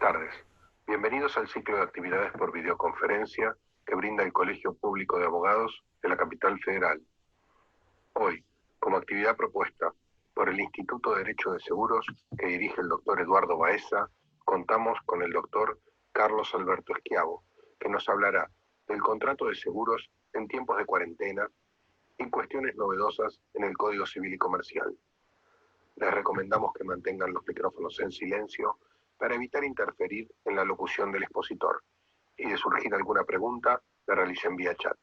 tardes. Bienvenidos al ciclo de actividades por videoconferencia que brinda el Colegio Público de Abogados de la Capital Federal. Hoy, como actividad propuesta por el Instituto de Derecho de Seguros que dirige el doctor Eduardo Baeza, contamos con el doctor Carlos Alberto Schiavo, que nos hablará del contrato de seguros en tiempos de cuarentena y cuestiones novedosas en el Código Civil y Comercial. Les recomendamos que mantengan los micrófonos en silencio para evitar interferir en la locución del expositor y de surgir alguna pregunta, la realicen vía chat.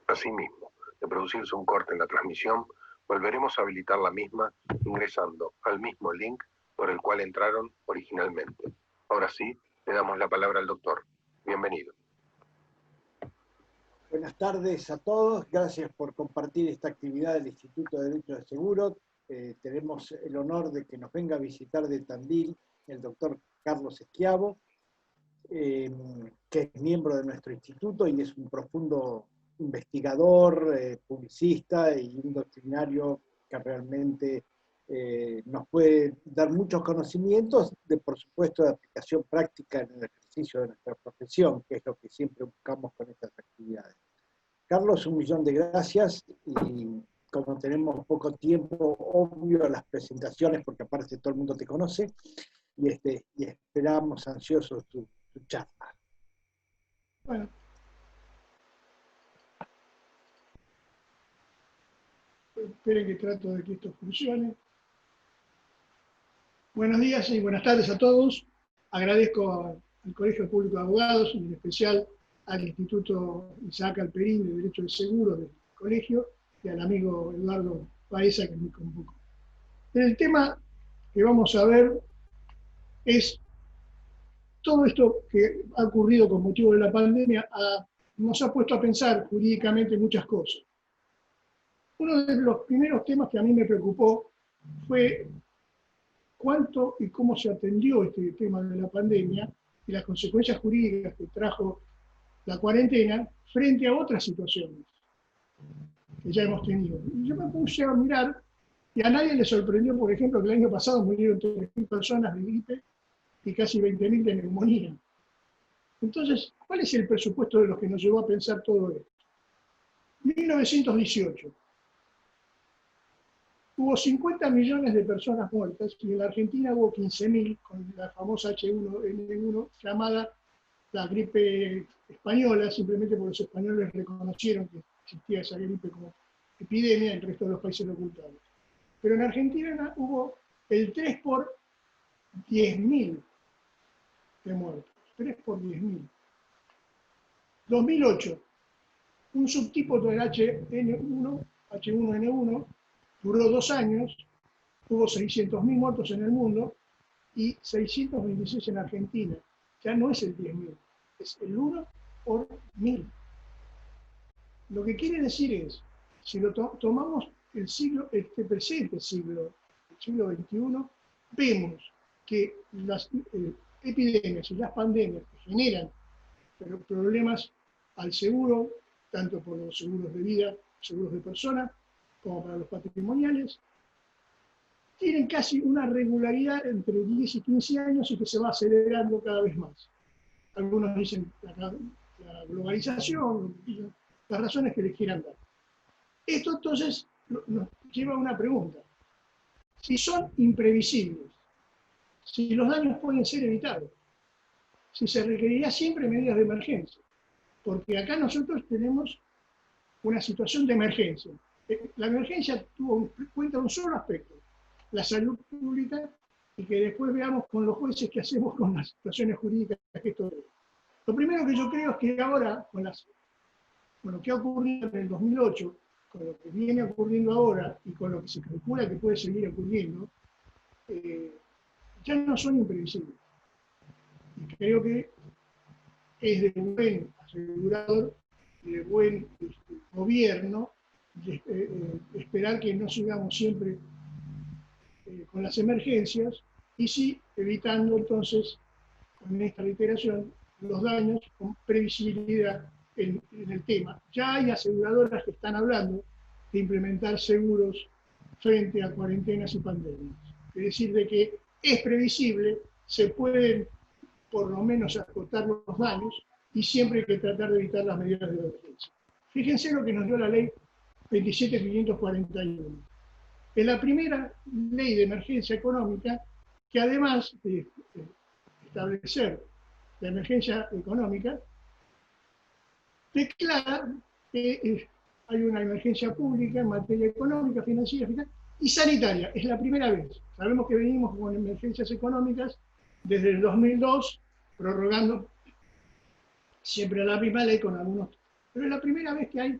Asimismo, de producirse un corte en la transmisión, volveremos a habilitar la misma ingresando al mismo link por el cual entraron originalmente. Ahora sí, le damos la palabra al doctor. Bienvenido. Buenas tardes a todos, gracias por compartir esta actividad del Instituto de Derecho de Seguros. Tenemos el honor de que nos venga a visitar de Tandil el doctor Carlos Schiavo, que es miembro de nuestro instituto y es un profundo investigador, publicista y un doctrinario que realmente nos puede dar muchos conocimientos, por supuesto, de aplicación práctica en el ejercicio de nuestra profesión, que es lo que siempre buscamos con estas actividades. Carlos, 1.000.000 de gracias, y como tenemos poco tiempo, obvio las presentaciones, porque aparte todo el mundo te conoce, y esperamos ansiosos tu charla. Bueno. Esperen que trato de que esto funcione. Buenos días y buenas tardes a todos. Agradezco al Colegio Público de Abogados, y en especial al Instituto Isaac Alperín de Derecho de Seguros del colegio, y al amigo Eduardo Baeza que me convocó. El tema que vamos a ver es todo esto que ha ocurrido con motivo de la pandemia. Nos ha puesto a pensar jurídicamente muchas cosas. Uno de los primeros temas que a mí me preocupó fue cuánto y cómo se atendió este tema de la pandemia y las consecuencias jurídicas que trajo la cuarentena frente a otras situaciones que ya hemos tenido. Y yo me puse a mirar, y a nadie le sorprendió, por ejemplo, que el año pasado murieron 3.000 personas de gripe y casi 20.000 de neumonía. Entonces, ¿cuál es el presupuesto de los que nos llevó a pensar todo esto? 1918. Hubo 50 millones de personas muertas y en la Argentina hubo 15.000 con la famosa H1N1 llamada la gripe española, simplemente porque los españoles reconocieron que existía esa gripe como epidemia, el resto de los países lo ocultaron. Pero en Argentina hubo el 3 por 10.000 de muertos. 3 por 10.000. 2008, un subtipo del H1N1 duró 2 años, hubo 600.000 muertos en el mundo y 626 en Argentina. Ya no es el 10.000, es el 1 por 1.000. Lo que quiere decir es, si lo tomamos el siglo, este presente siglo, el siglo XXI, vemos que las epidemias y las pandemias que generan problemas al seguro, tanto por los seguros de vida, seguros de persona, como para los patrimoniales, tienen casi una regularidad entre 10 y 15 años y que se va acelerando cada vez más. Algunos dicen la globalización, las razones que les quieran dar. Esto entonces nos lleva a una pregunta. Si son imprevisibles, si los daños pueden ser evitados, si se requeriría siempre medidas de emergencia, porque acá nosotros tenemos una situación de emergencia. La emergencia cuenta un solo aspecto, la salud pública, y que después veamos con los jueces qué hacemos con las situaciones jurídicas que esto es. Lo primero que yo creo es que ahora, con lo que ha ocurrido en el 2008, con lo que viene ocurriendo ahora y con lo que se calcula que puede seguir ocurriendo, ya no son imprevisibles. Y creo que es de buen asegurador y de buen gobierno esperar que no sigamos siempre con las emergencias, y sí evitando entonces, con esta reiteración, los daños con previsibilidad en el tema. Ya hay aseguradoras que están hablando de implementar seguros frente a cuarentenas y pandemias. Es decir, de que es previsible, se pueden por lo menos acotar los daños y siempre hay que tratar de evitar las medidas de emergencia. Fíjense lo que nos dio la ley 27.541. Es la primera ley de emergencia económica que, además de establecer la emergencia económica, declara que hay una emergencia pública en materia económica, financiera, fiscal y sanitaria. Es la primera vez. Sabemos que venimos con emergencias económicas desde el 2002, prorrogando siempre la misma ley con algunos. Pero es la primera vez que hay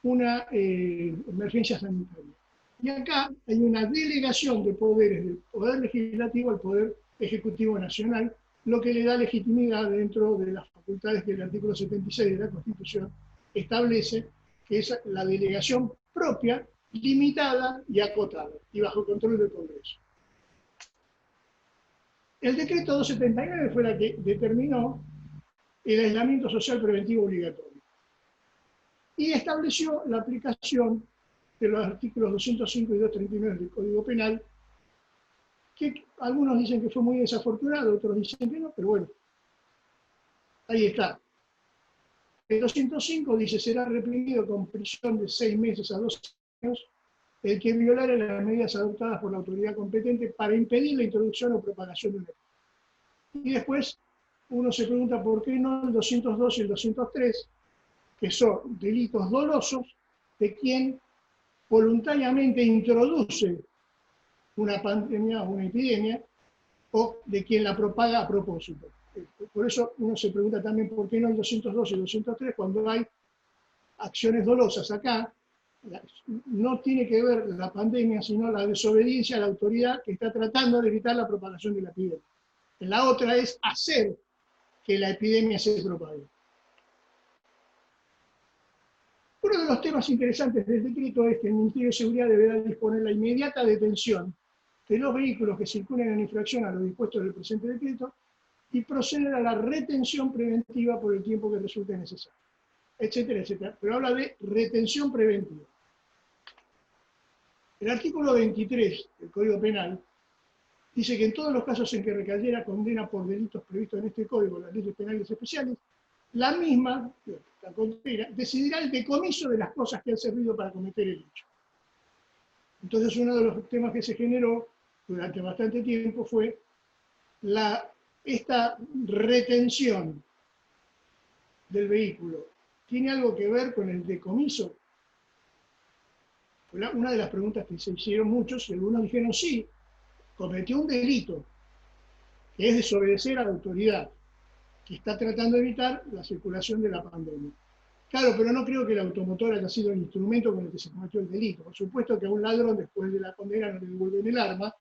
una emergencia sanitaria. Y acá hay una delegación de poderes del Poder Legislativo al Poder Ejecutivo Nacional, lo que le da legitimidad dentro de las facultades que el artículo 76 de la Constitución establece, que es la delegación propia, limitada y acotada, y bajo control del Congreso. El decreto 279 fue la que determinó el aislamiento social preventivo obligatorio y estableció la aplicación de los artículos 205 y 239 del Código Penal, que algunos dicen que fue muy desafortunado, otros dicen que no, pero bueno, ahí está. El 205 dice: será reprimido con prisión de 6 meses a 2 años el que violare las medidas adoptadas por la autoridad competente para impedir la introducción o propagación de una epidemia. Y después uno se pregunta por qué no el 202 y el 203, que son delitos dolosos de quien voluntariamente introduce una pandemia o una epidemia, o de quien la propaga a propósito. Por eso uno se pregunta también por qué no el 202 y el 203 cuando hay acciones dolosas. Acá no tiene que ver la pandemia, sino la desobediencia a la autoridad que está tratando de evitar la propagación de la epidemia. La otra es hacer que la epidemia se propague. Uno de los temas interesantes del decreto es que el Ministerio de Seguridad deberá disponer la inmediata detención de los vehículos que circulen en infracción a lo dispuesto del presente decreto y proceder a la retención preventiva por el tiempo que resulte necesario, etcétera, etcétera. Pero habla de retención preventiva. El artículo 23 del Código Penal dice que en todos los casos en que recayera condena por delitos previstos en este código, las leyes penales especiales, la misma, la condena, decidirá el decomiso de las cosas que han servido para cometer el hecho. Entonces, uno de los temas que se generó durante bastante tiempo fue esta retención del vehículo. ¿Tiene algo que ver con el decomiso? Fue una de las preguntas que se hicieron muchos, y algunos dijeron sí, cometió un delito, que es desobedecer a la autoridad, que está tratando de evitar la circulación de la pandemia. Claro, pero no creo que el automotor haya sido el instrumento con el que se cometió el delito. Por supuesto que a un ladrón, después de la condena, no le devuelven el arma,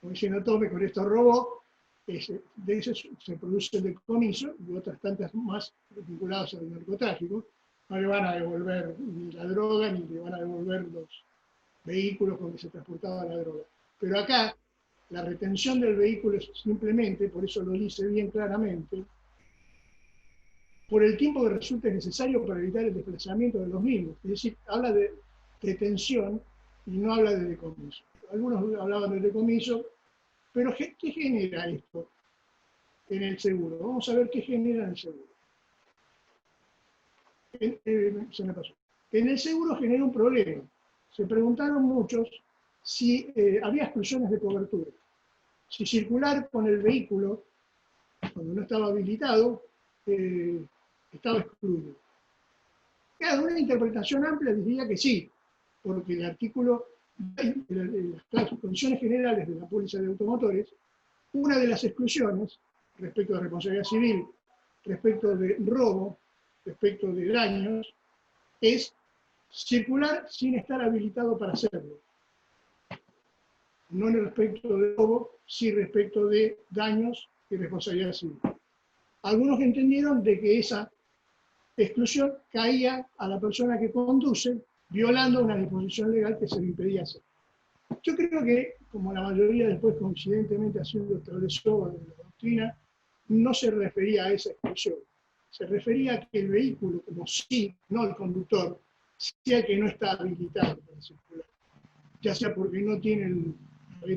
como diciendo, tome, con esto robó, de eso se produce el decomiso, y otras tantas más vinculadas al narcotráfico. No le van a devolver ni la droga, ni le van a devolver los vehículos con que se transportaba la droga. Pero acá, la retención del vehículo es simplemente, por eso lo dice bien claramente, por el tiempo que resulte necesario para evitar el desplazamiento de los mismos. Es decir, habla de detención y no habla de decomiso. Algunos hablaban de decomiso, pero ¿qué genera esto en el seguro? Vamos a ver qué genera en el seguro. Se me pasó. En el seguro genera un problema. Se preguntaron muchos si había exclusiones de cobertura. Si circular con el vehículo, cuando no estaba habilitado, estaba excluido. Claro, una interpretación amplia diría que sí, porque el artículo, las condiciones generales de la póliza de automotores, una de las exclusiones, respecto de responsabilidad civil, respecto de robo, respecto de daños, es circular sin estar habilitado para hacerlo. No en el respecto de robo, sí respecto de daños y responsabilidad civil. Algunos entendieron de que esa exclusión caía a la persona que conduce, violando una disposición legal que se le impedía hacer. Yo creo que, como la mayoría después coincidentemente así lo estableció en la doctrina, no se refería a esa exclusión. Se refería a que el vehículo, como sí, no el conductor, sea que no está habilitado para circular. Ya sea porque no tiene el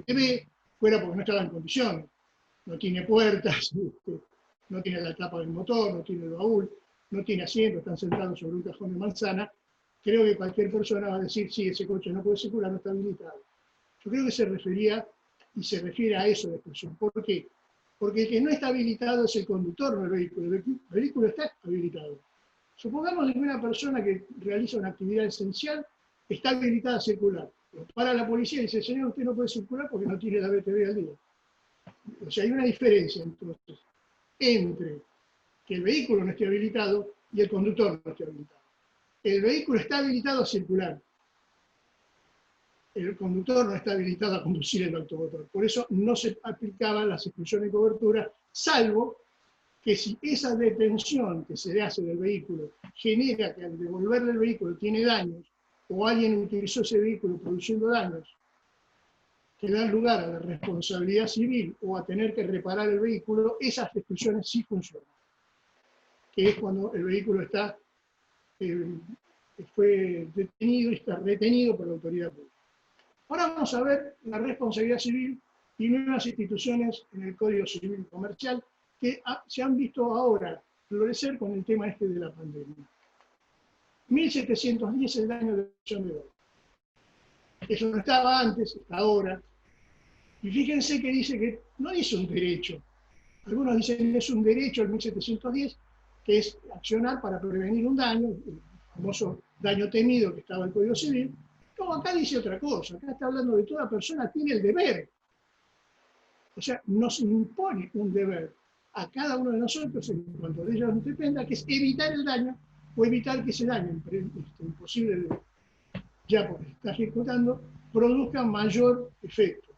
BTV, fuera porque no estaba en condiciones. no tiene puertas, no tiene la tapa del motor, no tiene el baúl, no tiene asiento, están sentados sobre un cajón de manzana, creo que cualquier persona va a decir, sí, ese coche no puede circular, no está habilitado. Yo creo que se refería y se refiere a eso la expresión. ¿Por qué? Porque el que no está habilitado es el conductor, no el vehículo. El vehículo está habilitado. Supongamos que una persona que realiza una actividad esencial está habilitada a circular. Para la policía y dice, señor, usted no puede circular porque no tiene la BTV al día. O sea, hay una diferencia entonces entre que el vehículo no esté habilitado y el conductor no esté habilitado. El vehículo está habilitado a circular. El conductor no está habilitado a conducir el automotor. Por eso no se aplicaban las exclusiones de cobertura, salvo que si esa detención que se le hace del vehículo genera que al devolverle el vehículo tiene daños, o alguien utilizó ese vehículo produciendo daños, que dan lugar a la responsabilidad civil o a tener que reparar el vehículo, esas exclusiones sí funcionan. Que es cuando el vehículo está, fue detenido y está retenido por la autoridad pública. Ahora vamos a ver la responsabilidad civil y nuevas instituciones en el Código Civil Comercial que se han visto ahora florecer con el tema este de la pandemia. 1710 es el año de excepción de ley. Eso no estaba antes, está ahora. Y fíjense que dice que no dice un derecho. Algunos dicen que es un derecho el 1710, que es accionar para prevenir un daño, el famoso daño temido que estaba en el Código Civil. No, acá dice otra cosa. Acá está hablando de toda persona tiene el deber. O sea, nos impone un deber a cada uno de nosotros, en cuanto de ellos nos dependa, que es evitar el daño o evitar que ese daño, imposible ya porque se está ejecutando, produzca mayor efecto.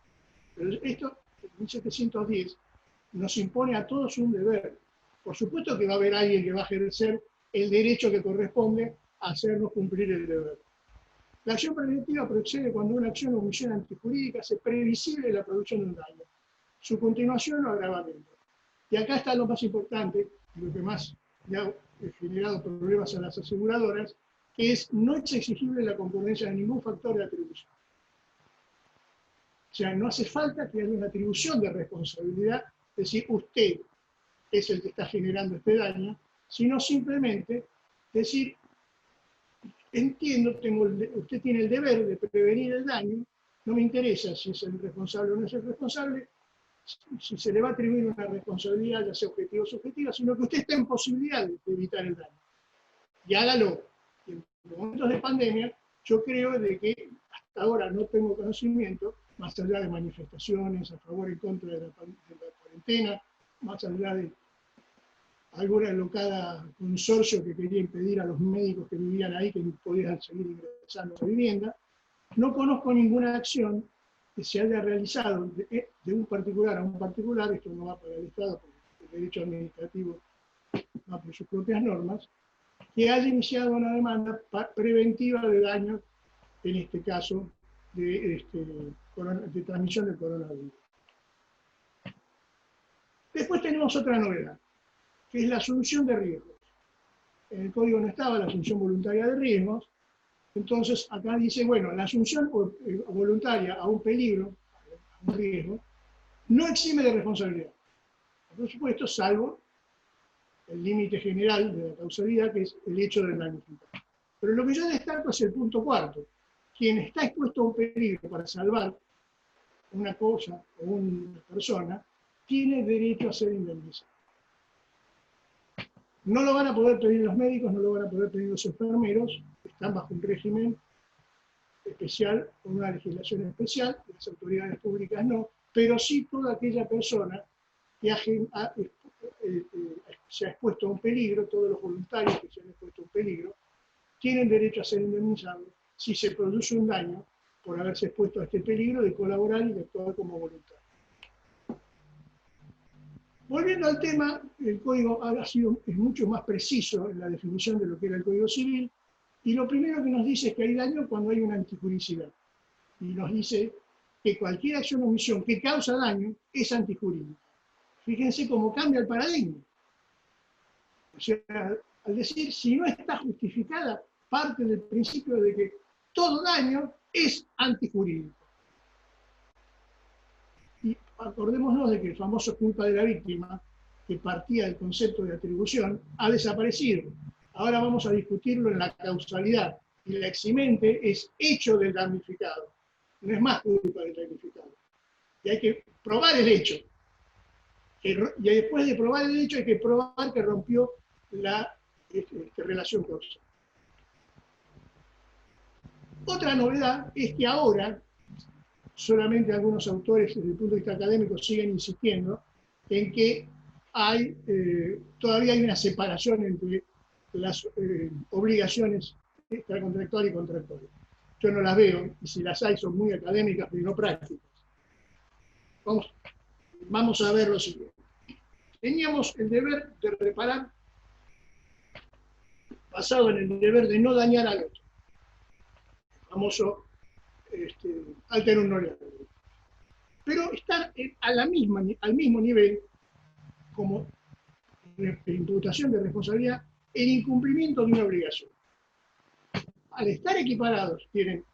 Pero esto, en 1710, nos impone a todos un deber. Por supuesto que va a haber alguien que va a ejercer el derecho que corresponde a hacernos cumplir el deber. La acción preventiva procede cuando una acción o omisión antijurídica hace previsible la producción de un daño, su continuación o agravamiento. Y acá está lo más importante, lo que más le ha generado problemas a las aseguradoras, que es no es exigible la concurrencia de ningún factor de atribución. O sea, no hace falta que haya una atribución de responsabilidad, es decir, usted es el que está generando este daño, sino simplemente decir, entiendo, usted tiene el deber de prevenir el daño, no me interesa si es el responsable o no es el responsable, si se le va a atribuir una responsabilidad, ya sea objetiva o subjetiva, sino que usted está en posibilidad de evitar el daño. Y hágalo. Y en momentos de pandemia, yo creo de que hasta ahora no tengo conocimiento, más allá de manifestaciones a favor y en contra de la cuarentena, más allá de alguna locada consorcio que quería impedir a los médicos que vivían ahí que podían seguir ingresando a la vivienda, no conozco ninguna acción que se haya realizado de un particular a un particular, esto no va para el Estado porque el derecho administrativo va por sus propias normas, que haya iniciado una demanda preventiva de daño, en este caso, de transmisión del coronavirus. Después tenemos otra novedad, que es la asunción de riesgos. En el código no estaba la asunción voluntaria de riesgos, entonces acá dice, bueno, la asunción voluntaria a un peligro, a un riesgo, no exime de responsabilidad. Por supuesto, salvo el límite general de la causalidad, que es el hecho de magnificar. Pero lo que yo destaco es el punto cuarto. Quien está expuesto a un peligro para salvar una cosa o una persona, tiene derecho a ser indemnizado. No lo van a poder pedir los médicos, no lo van a poder pedir los enfermeros, están bajo un régimen especial, con una legislación especial, las autoridades públicas no, pero sí toda aquella persona que se ha expuesto a un peligro, todos los voluntarios que se han expuesto a un peligro, tienen derecho a ser indemnizados si se produce un daño por haberse expuesto a este peligro de colaborar y de actuar como voluntario. Volviendo al tema, el código es mucho más preciso en la definición de lo que era el Código Civil, y lo primero que nos dice es que hay daño cuando hay una antijuricidad. Y nos dice que cualquier acción o omisión que causa daño es antijurídica. Fíjense cómo cambia el paradigma. O sea, al decir, si no está justificada, parte del principio de que todo daño es antijurídico. Y acordémonos de que el famoso culpa de la víctima, que partía del concepto de atribución, ha desaparecido. Ahora vamos a discutirlo en la causalidad. Y la eximente es hecho del damnificado. No es más culpa del damnificado. Y hay que probar el hecho. Y después de probar el hecho hay que probar que rompió la relación causal. Otra novedad es que ahora solamente algunos autores desde el punto de vista académico siguen insistiendo en que todavía hay una separación entre las obligaciones extracontractuales y contractuales. Yo no las veo, y si las hay son muy académicas, pero no prácticas. Vamos a ver lo siguiente. Teníamos el deber de reparar basado en el deber de no dañar al otro. El famoso alterum nolens. Pero estar al mismo nivel como imputación de responsabilidad el incumplimiento de una obligación. Al estar equiparados, tienen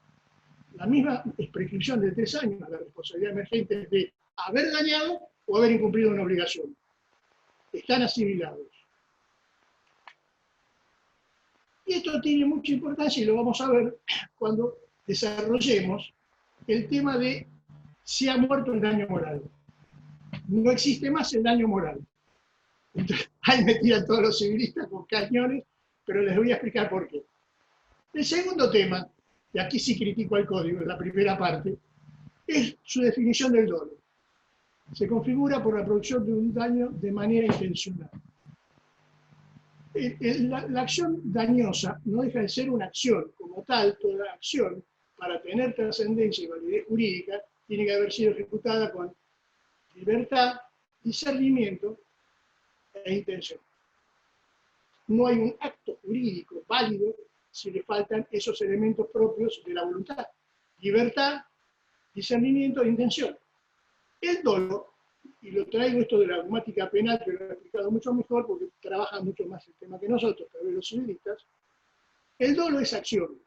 la misma prescripción de 3 años, la responsabilidad emergente de haber dañado o haber incumplido una obligación. Están asimilados. Y esto tiene mucha importancia y lo vamos a ver cuando desarrollemos el tema de si ha muerto el daño moral. No existe más el daño moral. Entonces, ahí me tiran todos los civilistas con cañones, pero les voy a explicar por qué. El segundo tema, y aquí sí critico al código, en la primera parte, es su definición del dolo. Se configura por la producción de un daño de manera intencional. La acción dañosa no deja de ser una acción. Como tal, toda acción, para tener trascendencia y validez jurídica, tiene que haber sido ejecutada con libertad, discernimiento e intención. No hay un acto jurídico válido si le faltan esos elementos propios de la voluntad. Libertad, discernimiento e intención. El dolo, y lo traigo esto de la dogmática penal, que lo he explicado mucho mejor porque trabaja mucho más el tema que nosotros, que los civilistas, el dolo es acción.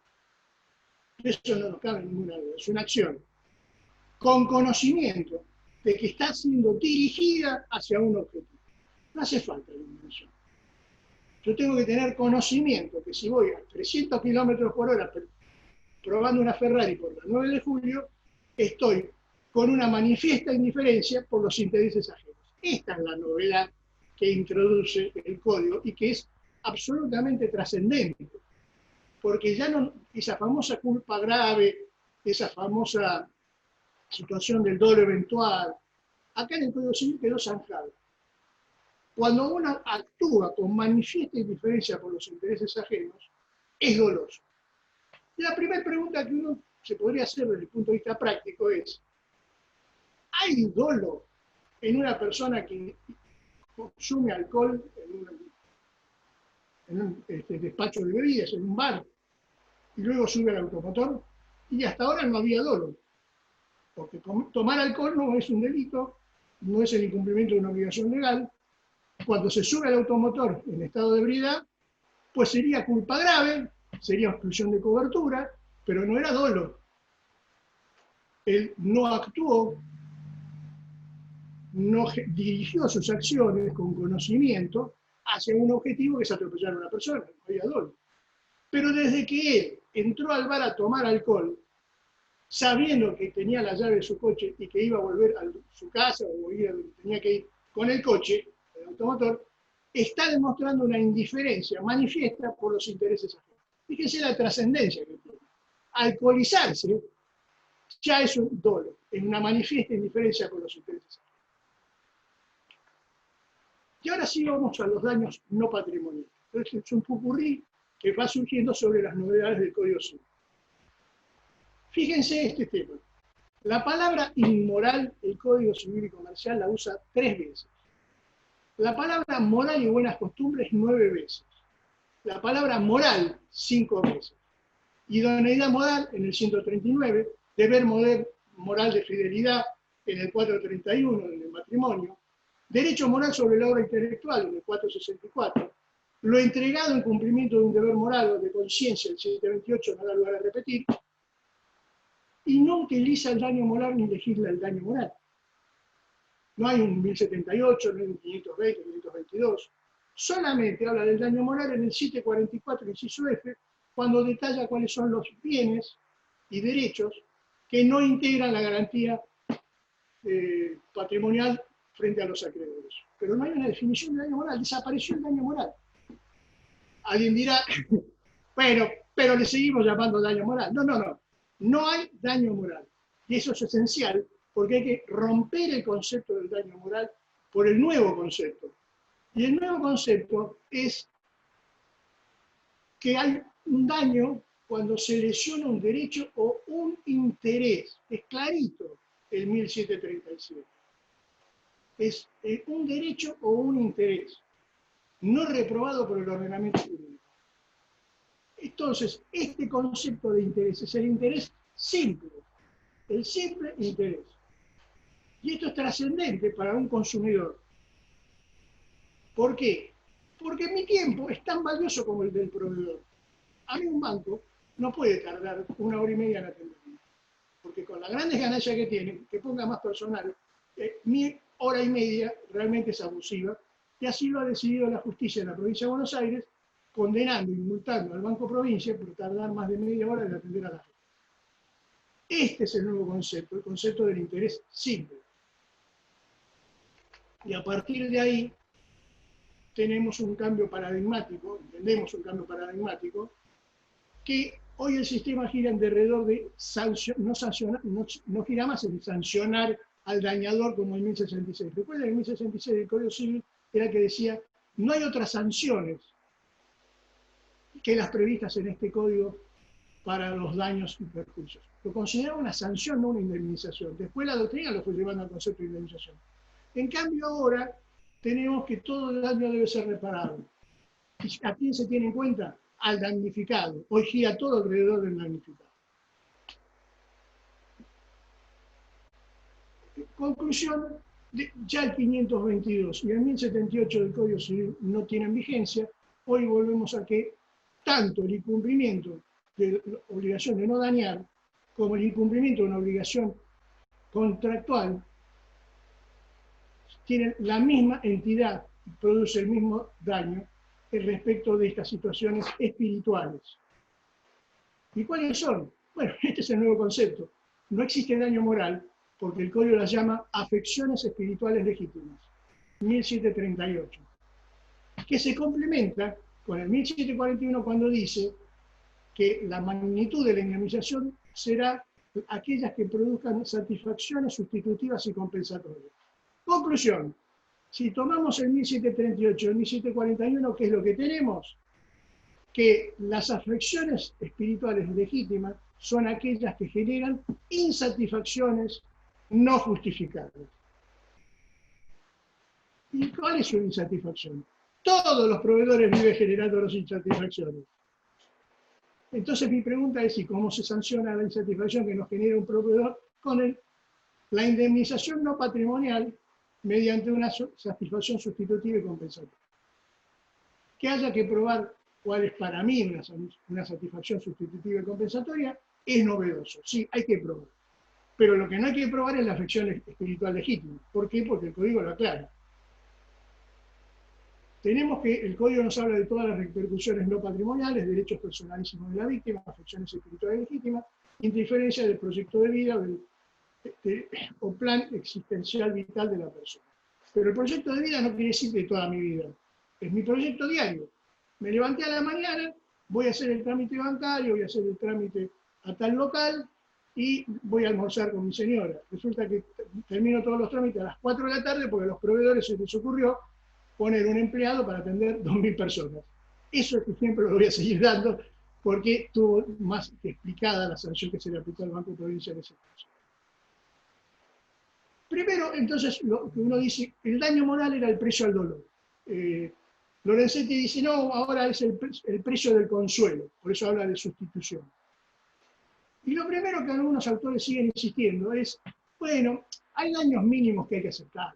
Eso no nos cabe ninguna duda, es una acción. Con conocimiento de que está siendo dirigida hacia un objetivo. No hace falta la iluminación. Yo tengo que tener conocimiento que si voy a 300 kilómetros por hora probando una Ferrari por la 9 de julio, estoy con una manifiesta indiferencia por los intereses ajenos. Esta es la novedad que introduce el código y que es absolutamente trascendente, porque ya no, esa famosa culpa grave, esa famosa situación del dolo eventual, acá en el Código Civil quedó zanjado. Cuando uno actúa con manifiesta indiferencia por los intereses ajenos, es doloso. Y la primera pregunta que uno se podría hacer desde el punto de vista práctico es, ¿hay dolo en una persona que consume alcohol en un despacho de bebidas, en un bar, y luego sube al automotor? Y hasta ahora no había dolo. Porque tomar alcohol no es un delito, no es el incumplimiento de una obligación legal. Cuando se sube al automotor en estado de ebriedad, pues sería culpa grave, sería exclusión de cobertura, pero no era dolo. Él no actuó, no dirigió sus acciones con conocimiento hacia un objetivo que es atropellar a una persona, no había dolo. Pero desde que él entró al bar a tomar alcohol, sabiendo que tenía la llave de su coche y que iba a volver a su casa o tenía que ir con el coche, el automotor, está demostrando una indiferencia manifiesta por los intereses ajenos. Fíjense la trascendencia que tiene. Alcoholizarse ya es un dolo, es una manifiesta indiferencia por los intereses ajenos. Y ahora sí vamos a los daños no patrimoniales. Entonces es un popurrí que va surgiendo sobre las novedades del Código Civil. Fíjense este tema. La palabra inmoral, el Código Civil y Comercial la usa 3 veces. La palabra moral y buenas costumbres 9 veces. La palabra moral 5 veces. Idoneidad moral en el 139, deber moral de fidelidad en el 431 en el matrimonio, derecho moral sobre la obra intelectual en el 464, lo entregado en cumplimiento de un deber moral o de conciencia, el 728 no da lugar a repetir, y no utiliza el daño moral ni legisla el daño moral. No hay un 1078, no hay un 520, 522. Solamente habla del daño moral en el 744, inciso F, cuando detalla cuáles son los bienes y derechos que no integran la garantía patrimonial frente a los acreedores. Pero no hay una definición de daño moral, desapareció el daño moral. Alguien dirá, bueno, pero le seguimos llamando daño moral. No, no, no. No hay daño moral. Y eso es esencial porque hay que romper el concepto del daño moral por el nuevo concepto. Y el nuevo concepto es que hay un daño cuando se lesiona un derecho o un interés. Es clarito el 1737. Es un derecho o un interés, no reprobado por el ordenamiento jurídico. Entonces, este concepto de interés es el interés simple, el simple interés. Y esto es trascendente para un consumidor. ¿Por qué? Porque mi tiempo es tan valioso como el del proveedor. A mí un banco no puede tardar 1 hora y media en atenderme, porque con las grandes ganancias que tiene, que ponga más personal, mi hora y media realmente es abusiva, y así lo ha decidido la justicia de la provincia de Buenos Aires, condenando y multando al Banco Provincia por tardar más de media hora en atender a la gente. Este es el nuevo concepto, el concepto del interés simple. Y a partir de ahí tenemos un cambio paradigmático, entendemos un cambio paradigmático, que hoy el sistema gira en derredor de no gira más en sancionar al dañador como en 1066. Recuerden que en 1066 del Código Civil era el que decía, no hay otras sanciones que las previstas en este código para los daños y perjuicios. Lo consideraba una sanción, no una indemnización. Después la doctrina lo fue llevando al concepto de indemnización. En cambio ahora tenemos que todo el daño debe ser reparado. ¿Y a quién se tiene en cuenta? Al damnificado. Hoy gira todo alrededor del damnificado. Conclusión, ya el 522 y el 1078 del Código Civil no tienen vigencia. Hoy volvemos a que tanto el incumplimiento de la obligación de no dañar como el incumplimiento de una obligación contractual tienen la misma entidad y produce el mismo daño respecto de estas situaciones espirituales. ¿Y cuáles son? Bueno, este es el nuevo concepto. No existe daño moral porque el código las llama afecciones espirituales legítimas, 1738, que se complementa con el 1741 cuando dice que la magnitud de la indemnización será aquellas que produzcan satisfacciones sustitutivas y compensatorias. Conclusión, si tomamos el 1738 y el 1741, ¿qué es lo que tenemos? Que las afecciones espirituales legítimas son aquellas que generan insatisfacciones no justificables. ¿Y cuál es su insatisfacción? Todos los proveedores viven generando las insatisfacciones. Entonces mi pregunta es, ¿y cómo se sanciona la insatisfacción que nos genera un proveedor? Con la indemnización no patrimonial mediante una satisfacción sustitutiva y compensatoria. Que haya que probar cuál es para mí una satisfacción sustitutiva y compensatoria es novedoso. Sí, hay que probar. Pero lo que no hay que probar es la afección espiritual legítima. ¿Por qué? Porque el código lo aclara. Tenemos que el código nos habla de todas las repercusiones no patrimoniales, derechos personalísimos de la víctima, afecciones espirituales legítimas, interferencia del proyecto de vida o plan existencial vital de la persona. Pero el proyecto de vida no quiere decir de toda mi vida. Es mi proyecto diario. Me levanté a la mañana, voy a hacer el trámite bancario, voy a hacer el trámite a tal local y voy a almorzar con mi señora. Resulta que termino todos los trámites a las 4 de la tarde porque a los proveedores se les ocurrió poner un empleado para atender 2.000 personas. Eso es ejemplo lo voy a seguir dando porque tuvo más que explicada la sanción que se le aplicó al Banco Provincia en ese caso. Primero, entonces, lo que uno dice, el daño moral era el precio al dolor. Lorenzetti dice, no, ahora es el precio del consuelo, por eso habla de sustitución. Y lo primero que algunos autores siguen insistiendo es, bueno, hay daños mínimos que hay que aceptar.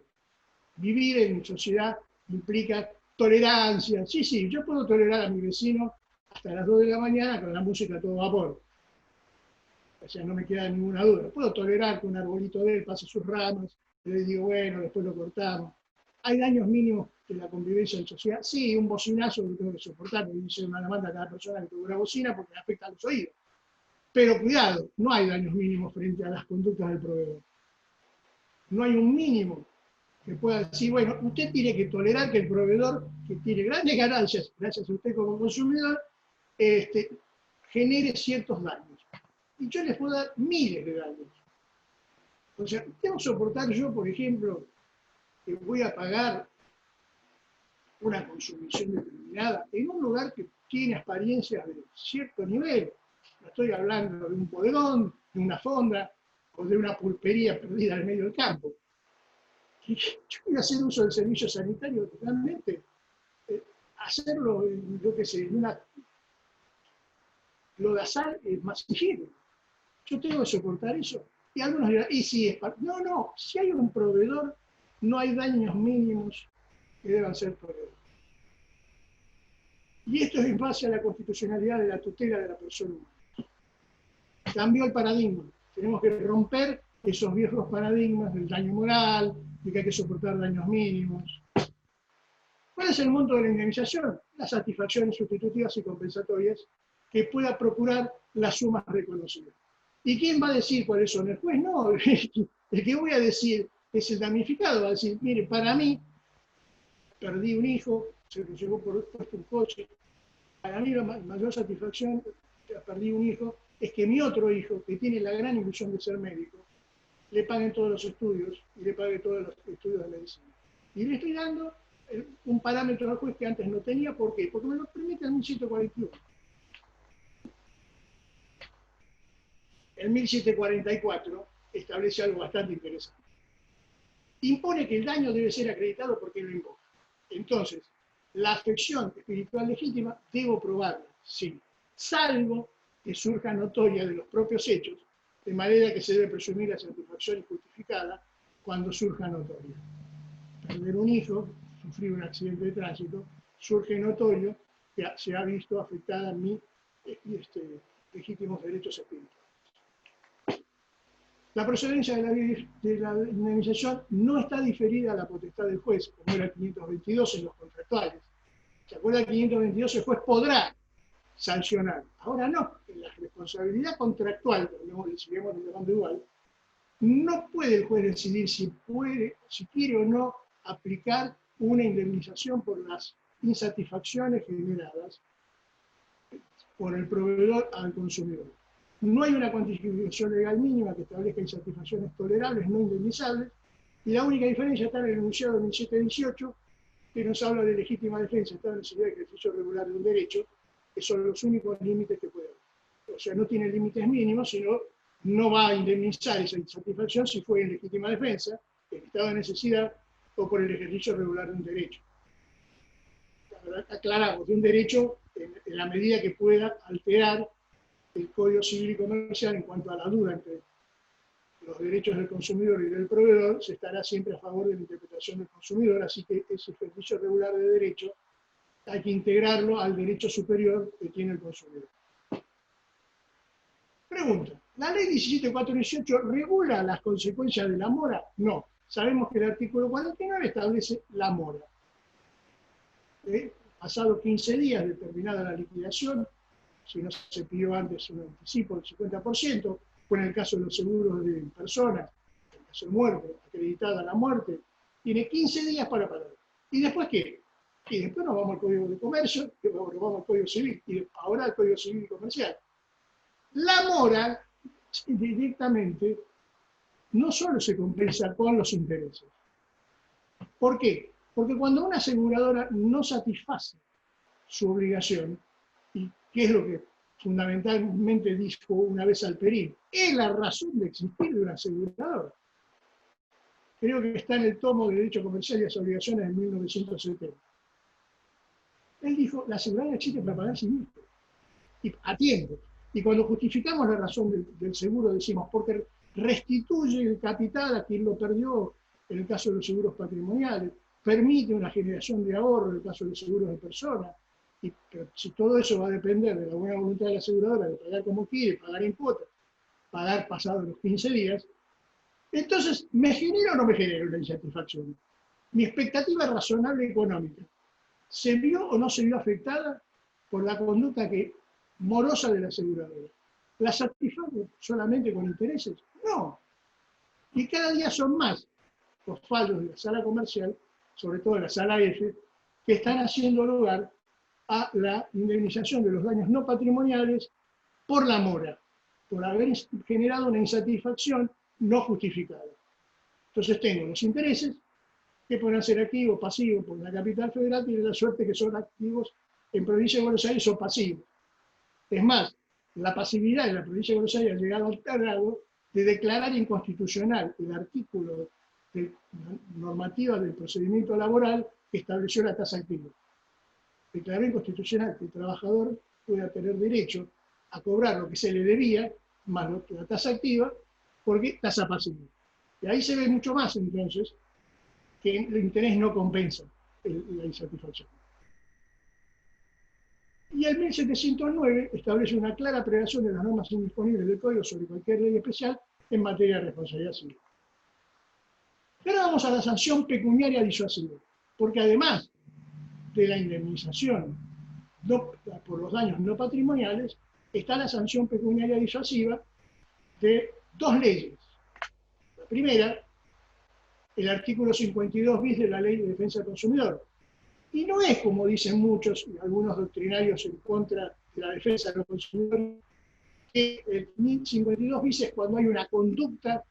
Vivir en sociedad implica tolerancia. Sí, sí, yo puedo tolerar a mi vecino hasta las 2 de la mañana con la música a todo vapor. O sea, no me queda ninguna duda. Puedo tolerar que un arbolito de él pase sus ramas Le digo, bueno, después lo cortamos. ¿Hay daños mínimos de la convivencia en sociedad? Sí, un bocinazo lo tengo que soportar, me dice una demanda a cada persona que tuvo una bocina porque le afecta a los oídos. Pero cuidado, no hay daños mínimos frente a las conductas del proveedor. No hay un mínimo que pueda decir, bueno, usted tiene que tolerar que el proveedor, que tiene grandes ganancias, gracias a usted como consumidor, genere ciertos daños. Y yo les puedo dar miles de daños. O sea, tengo que soportar yo, por ejemplo, que voy a pagar una consumición determinada en un lugar que tiene apariencias de cierto nivel. No estoy hablando de un bodegón, de una fonda o de una pulpería perdida en medio del campo. Y yo voy a hacer uso del servicio sanitario totalmente. Hacerlo, yo qué sé, en una lodazal es más higiénico. Yo tengo que soportar eso. Y algunos dirán, y si es para... No, si hay un proveedor, no hay daños mínimos que deban ser tolerados. Y esto es en base a la constitucionalidad de la tutela de la persona humana. Cambió el paradigma. Tenemos que romper esos viejos paradigmas del daño moral, de que hay que soportar daños mínimos. ¿Cuál es el monto de la indemnización? Las satisfacciones sustitutivas y compensatorias que pueda procurar las sumas reconocidas. ¿Y quién va a decir cuáles son? El juez no. El que voy a decir es el damnificado. Va a decir, mire, para mí, perdí un hijo, se lo llevó por puesto un coche. Para mí la mayor satisfacción, perdí un hijo, es que mi otro hijo, que tiene la gran ilusión de ser médico, le paguen todos los estudios y le pague todos los estudios de medicina. Y le estoy dando un parámetro al juez que antes no tenía. ¿Por qué? Porque me lo permite el 1141. El 1744 establece algo bastante interesante. Impone que el daño debe ser acreditado porque lo invoca. Entonces, la afección espiritual legítima debo probarla, sí, salvo que surja notoria de los propios hechos, de manera que se debe presumir la satisfacción injustificada cuando surja notoria. Perder un hijo, sufrir un accidente de tránsito, surge notorio que se ha visto afectada mis legítimos derechos espirituales. La procedencia de la indemnización no está diferida a la potestad del juez, como era el 522 en los contractuales. ¿Se acuerda el 522? El juez podrá sancionar. Ahora no, en la responsabilidad contractual, le seguimos llamando igual, no puede el juez decidir si quiere o no aplicar una indemnización por las insatisfacciones generadas por el proveedor al consumidor. No hay una cuantificación legal mínima que establezca insatisfacciones tolerables, no indemnizables, y la única diferencia está en el enunciado 1718, que nos habla de legítima defensa, está en la necesidad de ejercicio regular de un derecho, que son los únicos límites que puede haber. O sea, no tiene límites mínimos, sino no va a indemnizar esa insatisfacción si fue en legítima defensa, en estado de necesidad o por el ejercicio regular de un derecho. Aclaramos, de un derecho en la medida que pueda alterar el Código Civil y Comercial en cuanto a la duda entre los derechos del consumidor y del proveedor, se estará siempre a favor de la interpretación del consumidor, así que ese ejercicio regular de derecho hay que integrarlo al derecho superior que tiene el consumidor. Pregunta, ¿la ley 17418 regula las consecuencias de la mora? No. Sabemos que el artículo 49 establece la mora. Pasado 15 días de terminada la liquidación, si no se pidió antes un anticipo del 50%, fue en el caso de los seguros de personas, en el caso de muerte, acreditada la muerte, tiene 15 días para pagar. ¿Y después qué? Y después nos vamos al Código de Comercio, nos vamos al Código Civil, y ahora al Código Civil y Comercial. La mora directamente no solo se compensa con los intereses. ¿Por qué? Porque cuando una aseguradora no satisface su obligación, y qué es lo que fundamentalmente dijo una vez Alperín, es la razón de existir de una aseguradora. Creo que está en el tomo de Derecho Comercial y las Obligaciones de 1970. Él dijo, la aseguradora existe para pagar siniestros, y a tiempo. Y cuando justificamos la razón del seguro decimos, porque restituye el capital a quien lo perdió en el caso de los seguros patrimoniales, permite una generación de ahorro en el caso de los seguros de personas, pero si todo eso va a depender de la buena voluntad de la aseguradora, de pagar como quiere, pagar en cuotas, pagar pasados los 15 días, Entonces, ¿me genera o no me genera una insatisfacción? Mi expectativa razonable económica, ¿se vio o no se vio afectada por la conducta morosa de la aseguradora? ¿La satisfago solamente con intereses? No. Y cada día son más los fallos de la sala comercial, sobre todo de la sala F, que están haciendo lugar a la indemnización de los daños no patrimoniales por la mora, por haber generado una insatisfacción no justificada. Entonces tengo los intereses, que pueden ser activos, pasivos, porque la capital federal tiene la suerte que son activos en provincia de Buenos Aires, son pasivos. Es más, la pasividad de la provincia de Buenos Aires ha llegado al grado de declarar inconstitucional el artículo de normativa del procedimiento laboral que estableció la tasa activa. Declaró inconstitucional que el trabajador pueda tener derecho a cobrar lo que se le debía, más la tasa activa, porque tasa pasiva. Y ahí se ve mucho más, entonces, que el interés no compensa la insatisfacción. Y el 1709 establece una clara prevención de las normas indisponibles del Código sobre cualquier ley especial en materia de responsabilidad civil. Ahora vamos a la sanción pecuniaria disuasiva, porque además de la indemnización por los daños no patrimoniales, está la sanción pecuniaria disuasiva de dos leyes. La primera, el artículo 52 bis de la Ley de Defensa del Consumidor. Y no es, como dicen muchos y algunos doctrinarios en contra de la defensa del consumidor, que el 52 bis es cuando hay una conducta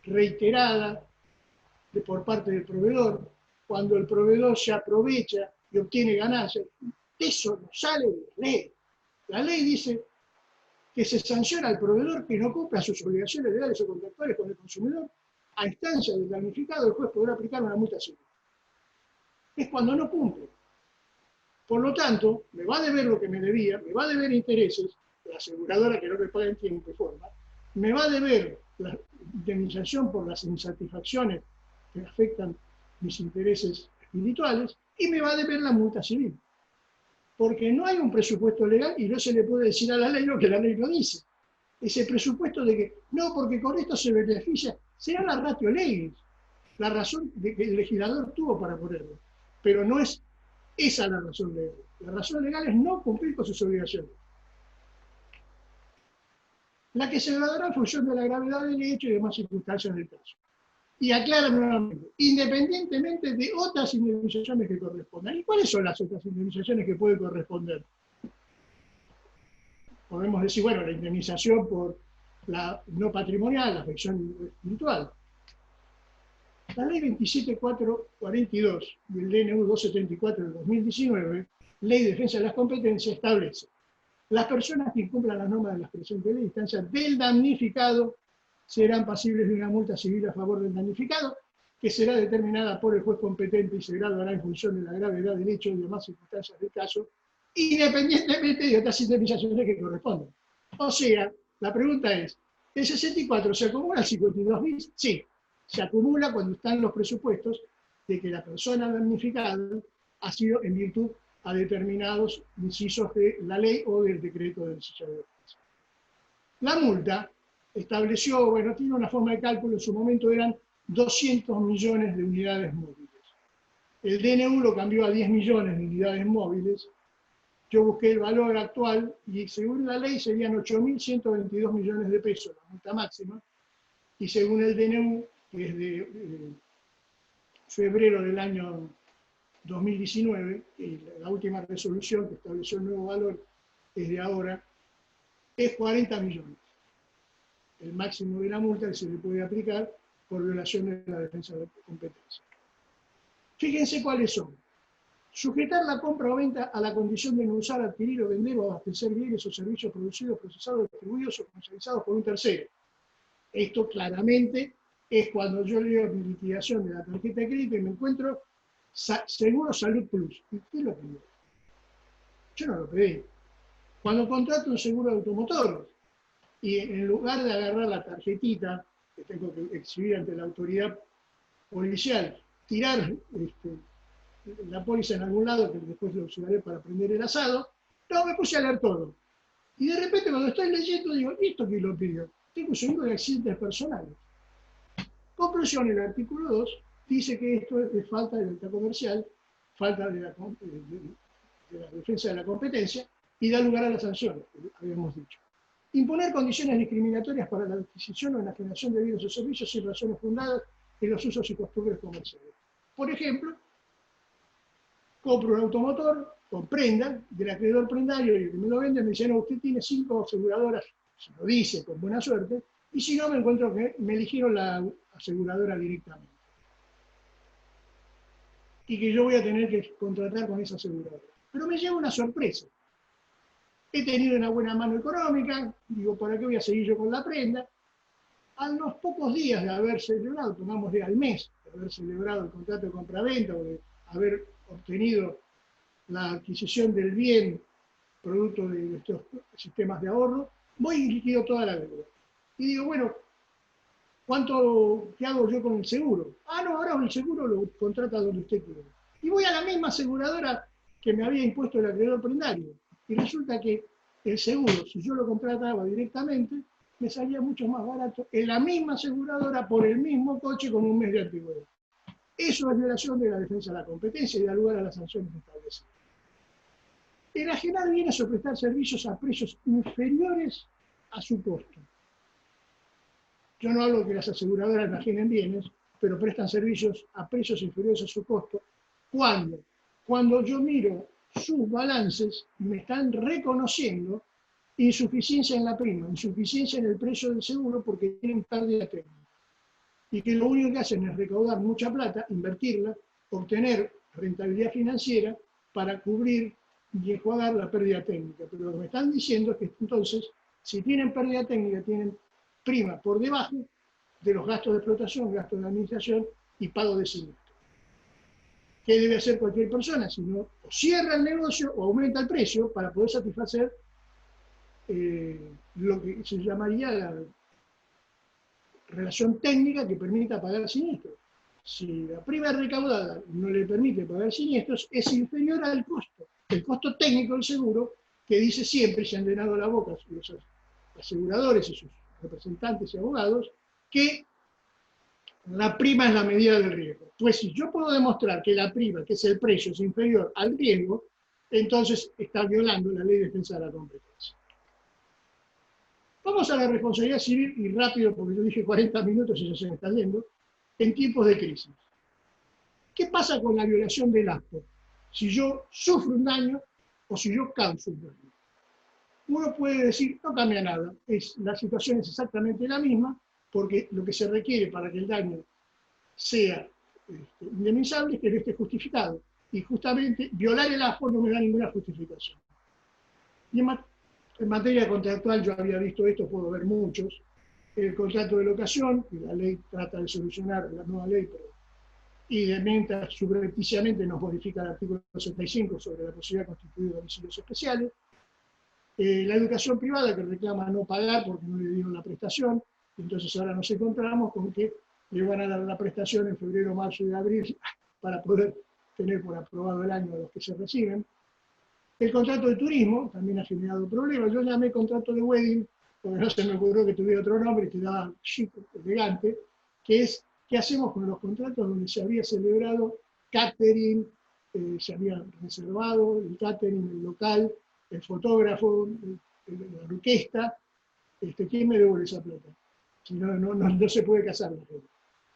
reiterada por parte del proveedor, cuando el proveedor se aprovecha y obtiene ganancias. Eso no sale de la ley. La ley dice que se sanciona al proveedor que no cumpla sus obligaciones legales o contractuales con el consumidor. A instancia del damnificado, el juez podrá aplicar una multa civil. Es cuando no cumple. Por lo tanto, me va a deber lo que me debía, me va a deber intereses, la aseguradora que no me paga en tiempo y forma, me va a deber la indemnización por las insatisfacciones que afectan mis intereses espirituales y me va a deber la multa civil. Porque no hay un presupuesto legal y no se le puede decir a la ley lo que la ley no dice. Ese presupuesto de que, no, porque con esto se beneficia, será la ratio legis, la razón que el legislador tuvo para ponerlo. Pero no es esa la razón legal. La razón legal es no cumplir con sus obligaciones. La que se dará en función de la gravedad del hecho y demás circunstancias del caso. Y aclara nuevamente, independientemente de otras indemnizaciones que correspondan. ¿Y cuáles son las otras indemnizaciones que pueden corresponder? Podemos decir, bueno, la indemnización por la no patrimonial, la afección espiritual. La ley 27442 y el DNU 274 del 2019, Ley de Defensa de las Competencias, establece: las personas que incumplan las normas de las presentes leyes, instancia del damnificado, serán pasibles de una multa civil a favor del damnificado, que será determinada por el juez competente y se graduará en función de la gravedad del hecho y demás circunstancias del caso, independientemente de otras indemnizaciones que correspondan. O sea, la pregunta es, ¿el 64 se acumula al 52 bis? Sí, se acumula cuando están los presupuestos de que la persona damnificada ha sido en virtud a determinados incisos de la ley o del decreto del Consejo de Defensa. La multa estableció, bueno, tiene una forma de cálculo, en su momento eran 200 millones de unidades móviles. El DNU lo cambió a 10 millones de unidades móviles. Yo busqué el valor actual y según la ley serían 8.122 millones de pesos, la multa máxima, y según el DNU, que es de febrero del año 2019, y la última resolución que estableció el nuevo valor es de ahora, es 40 millones. El máximo de la multa que se le puede aplicar por violación de la defensa de la competencia. Fíjense cuáles son. Sujetar la compra o venta a la condición de no usar, adquirir o vender o abastecer bienes o servicios producidos, procesados, distribuidos o comercializados por un tercero. Esto claramente es cuando yo leo mi liquidación de la tarjeta de crédito y me encuentro Seguro Salud Plus. ¿Y qué lo pedí? Yo no lo pedí. Cuando contrato un seguro de automotor y en lugar de agarrar la tarjetita que tengo que exhibir ante la autoridad policial, tirar la póliza en algún lado, que después lo usaré para prender el asado, no, me puse a leer todo. Y de repente cuando estoy leyendo digo, ¿esto qué lo pidió? Tengo un seguro de accidentes personales. Conclusión, el artículo 2 dice que esto es falta de lealtad comercial, falta de la defensa de la competencia y da lugar a las sanciones, que habíamos dicho. Imponer condiciones discriminatorias para la adquisición o enajenación de bienes o servicios sin razones fundadas en los usos y costumbres comerciales. Por ejemplo, compro un automotor con prenda del acreedor prendario y el que me lo vende me dice, no, usted tiene 5 aseguradoras, se lo dice con buena suerte, y si no me encuentro que me eligieron la aseguradora directamente. Y que yo voy a tener que contratar con esa aseguradora. Pero me lleva una sorpresa. He tenido una buena mano económica, digo, ¿para qué voy a seguir yo con la prenda? A los pocos días de haber celebrado, pongámosle al mes, de haber celebrado el contrato de compraventa o de haber obtenido la adquisición del bien producto de estos sistemas de ahorro, voy y liquido toda la deuda. Y digo, bueno, ¿qué hago yo con el seguro? Ah, no, ahora el seguro lo contrata donde usted quiera. Y voy a la misma aseguradora que me había impuesto el acreedor prendario. Y resulta que el seguro, si yo lo contrataba directamente, me salía mucho más barato en la misma aseguradora por el mismo coche con un mes de antigüedad. Eso es violación de la defensa de la competencia y da lugar a las sanciones establecidas. Enajenar bienes o prestar servicios a precios inferiores a su costo. Yo no hablo que las aseguradoras enajenen bienes, pero prestan servicios a precios inferiores a su costo. ¿Cuándo? Cuando yo miro sus balances, me están reconociendo insuficiencia en la prima, insuficiencia en el precio del seguro porque tienen pérdida técnica. Y que lo único que hacen es recaudar mucha plata, invertirla, obtener rentabilidad financiera para cubrir y enjuagar la pérdida técnica. Pero lo que me están diciendo es que entonces, si tienen pérdida técnica, tienen prima por debajo de los gastos de explotación, gastos de administración y pago de siniestro. ¿Qué debe hacer cualquier persona? Si no, o cierra el negocio o aumenta el precio para poder satisfacer lo que se llamaría la relación técnica que permita pagar siniestros. Si la prima recaudada no le permite pagar siniestros, es inferior al costo. El costo técnico del seguro, que dice siempre, se han llenado la boca los aseguradores y sus representantes y abogados, que la prima es la medida del riesgo. Pues si yo puedo demostrar que la prima, que es el precio, es inferior al riesgo, entonces está violando la ley de defensa de la competencia. Vamos a la responsabilidad civil y rápido, porque yo dije 40 minutos y ya se me está yendo, en tiempos de crisis. ¿Qué pasa con la violación del acto? Si yo sufro un daño o si yo causo un daño. Uno puede decir, no cambia nada, la situación es exactamente la misma, porque lo que se requiere para que el daño sea indemnizable es que no esté justificado. Y justamente violar el AFO no me da ninguna justificación. Y en materia contractual yo había visto esto, puedo ver muchos. El contrato de locación, y la ley trata de solucionar, la nueva ley, pero y de mientras subrepticiamente nos modifica el artículo 65 sobre la posibilidad de constituir domicilios especiales. La educación privada que reclama no pagar porque no le dieron la prestación, entonces ahora nos encontramos con que le van a dar la prestación en febrero, marzo y abril para poder tener por aprobado el año a los que se reciben. El contrato de turismo también ha generado problemas. Yo llamé contrato de wedding, porque no se me ocurrió que tuviera otro nombre, que quedaba chic, elegante, que es ¿qué hacemos con los contratos donde se había celebrado catering, se había reservado el catering, el local, el fotógrafo, la orquesta? ¿Quién me devuelve esa plata? Si no se puede casar la gente.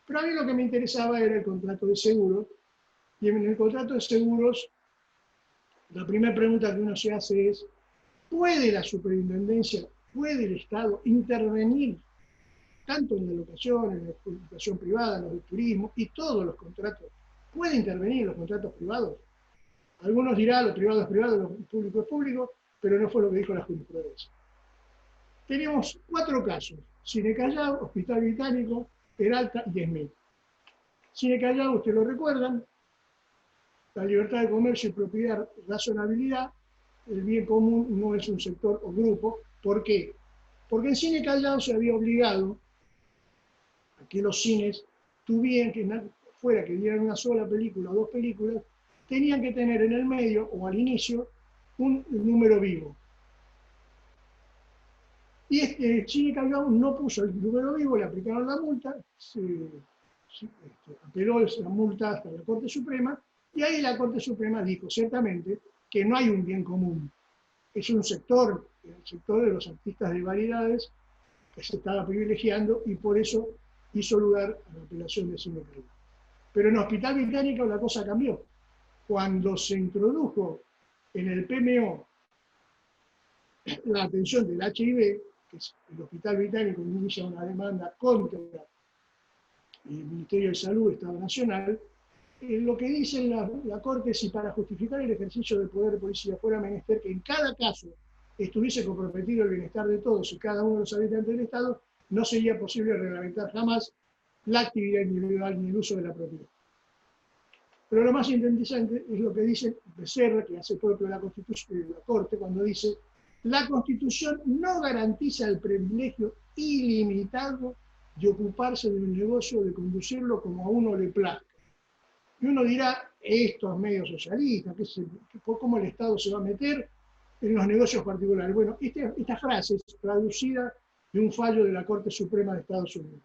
Pero a mí lo que me interesaba era el contrato de seguros, y en el contrato de seguros, la primera pregunta que uno se hace es, ¿puede la superintendencia, puede el Estado intervenir tanto en la locación, en la educación privada, en los de turismo y todos los contratos? ¿Puede intervenir en los contratos privados? Algunos dirán, lo privado es privado, lo público es público, pero no fue lo que dijo la jurisprudencia. Tenemos 4 casos: Cine Callao, Hospital Británico, Peralta y Smith. Cine Callao, ustedes lo recuerdan, la libertad de comercio y propiedad, razonabilidad, el bien común no es un sector o grupo. ¿Por qué? Porque en Cine Callao se había obligado a que los cines tuvieran que, fuera que dieran una sola película o 2 películas, tenían que tener en el medio o al inicio un número vivo. Y Chini Calgao no puso el número vivo, le aplicaron la multa, apeló la multa hasta la Corte Suprema, y ahí la Corte Suprema dijo ciertamente que no hay un bien común. Es un sector, el sector de los artistas de variedades, que se estaba privilegiando y por eso hizo lugar a la apelación de Chini Calgao. Pero en Hospital Británico la cosa cambió. Cuando se introdujo en el PMO la atención del HIV, que es el Hospital Británico inicia una demanda contra el Ministerio de Salud, Estado Nacional, lo que dice la Corte es si para justificar el ejercicio del poder de policía fuera menester que en cada caso estuviese comprometido el bienestar de todos y cada uno de los habitantes del Estado, no sería posible reglamentar jamás la actividad individual ni el uso de la propiedad. Pero lo más interesante es lo que dice Becerra, que hace propio la Constitución, la Corte, cuando dice: la Constitución no garantiza el privilegio ilimitado de ocuparse del negocio, de conducirlo como a uno le plazca. Y uno dirá, esto es medio socialista, ¿cómo el Estado se va a meter en los negocios particulares? Bueno, esta frase es traducida de un fallo de la Corte Suprema de Estados Unidos,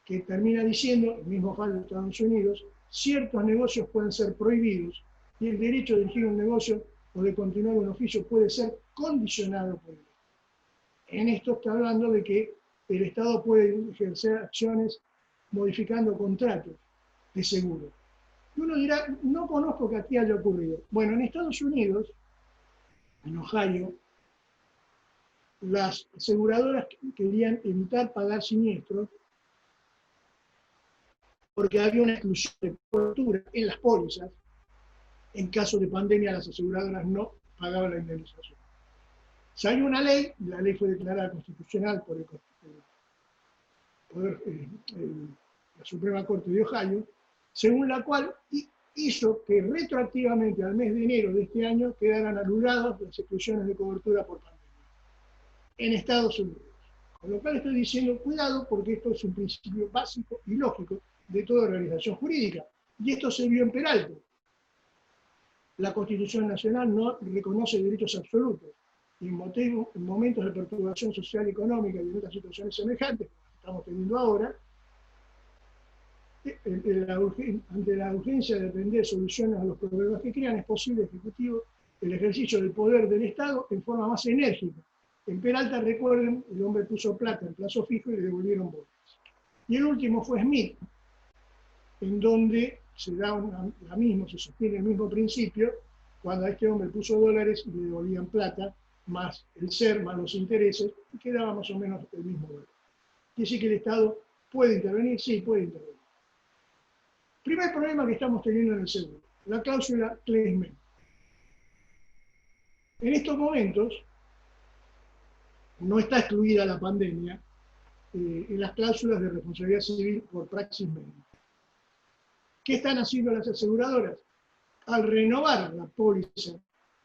que termina diciendo, el mismo fallo de Estados Unidos, ciertos negocios pueden ser prohibidos y el derecho de dirigir un negocio o de continuar un oficio puede ser condicionado por él. En esto está hablando de que el Estado puede ejercer acciones modificando contratos de seguro. Y uno dirá, no conozco que aquí haya ocurrido. Bueno, en Estados Unidos, en Ohio, las aseguradoras querían evitar pagar siniestros porque había una exclusión de cobertura en las pólizas. En caso de pandemia, las aseguradoras no pagaban la indemnización. Salió una ley, la ley fue declarada constitucional por la Suprema Corte de Ohio, según la cual hizo que retroactivamente al mes de enero de este año quedaran anuladas las exclusiones de cobertura por pandemia en Estados Unidos. Con lo cual estoy diciendo, cuidado, porque esto es un principio básico y lógico de toda organización jurídica. Y esto se vio en Peralta. La Constitución Nacional no reconoce derechos absolutos. Y en momentos de perturbación social y económica y en otras situaciones semejantes, como estamos teniendo ahora, ante la urgencia de atender soluciones a los problemas que crean, es posible ejecutivo el ejercicio del poder del Estado en forma más enérgica. En Peralta, recuerden, el hombre puso plata en plazo fijo y le devolvieron bonos. Y el último fue Smith, en donde se sostiene el mismo principio, cuando a este hombre puso dólares y le devolvían plata, más el ser, más los intereses, y quedaba más o menos el mismo valor. Quiere decir que el Estado puede intervenir, sí, puede intervenir. Primer problema que estamos teniendo en el seguro, la cláusula Claesman. En estos momentos, no está excluida la pandemia en las cláusulas de responsabilidad civil por praxis médica. ¿Qué están haciendo las aseguradoras? Al renovar la póliza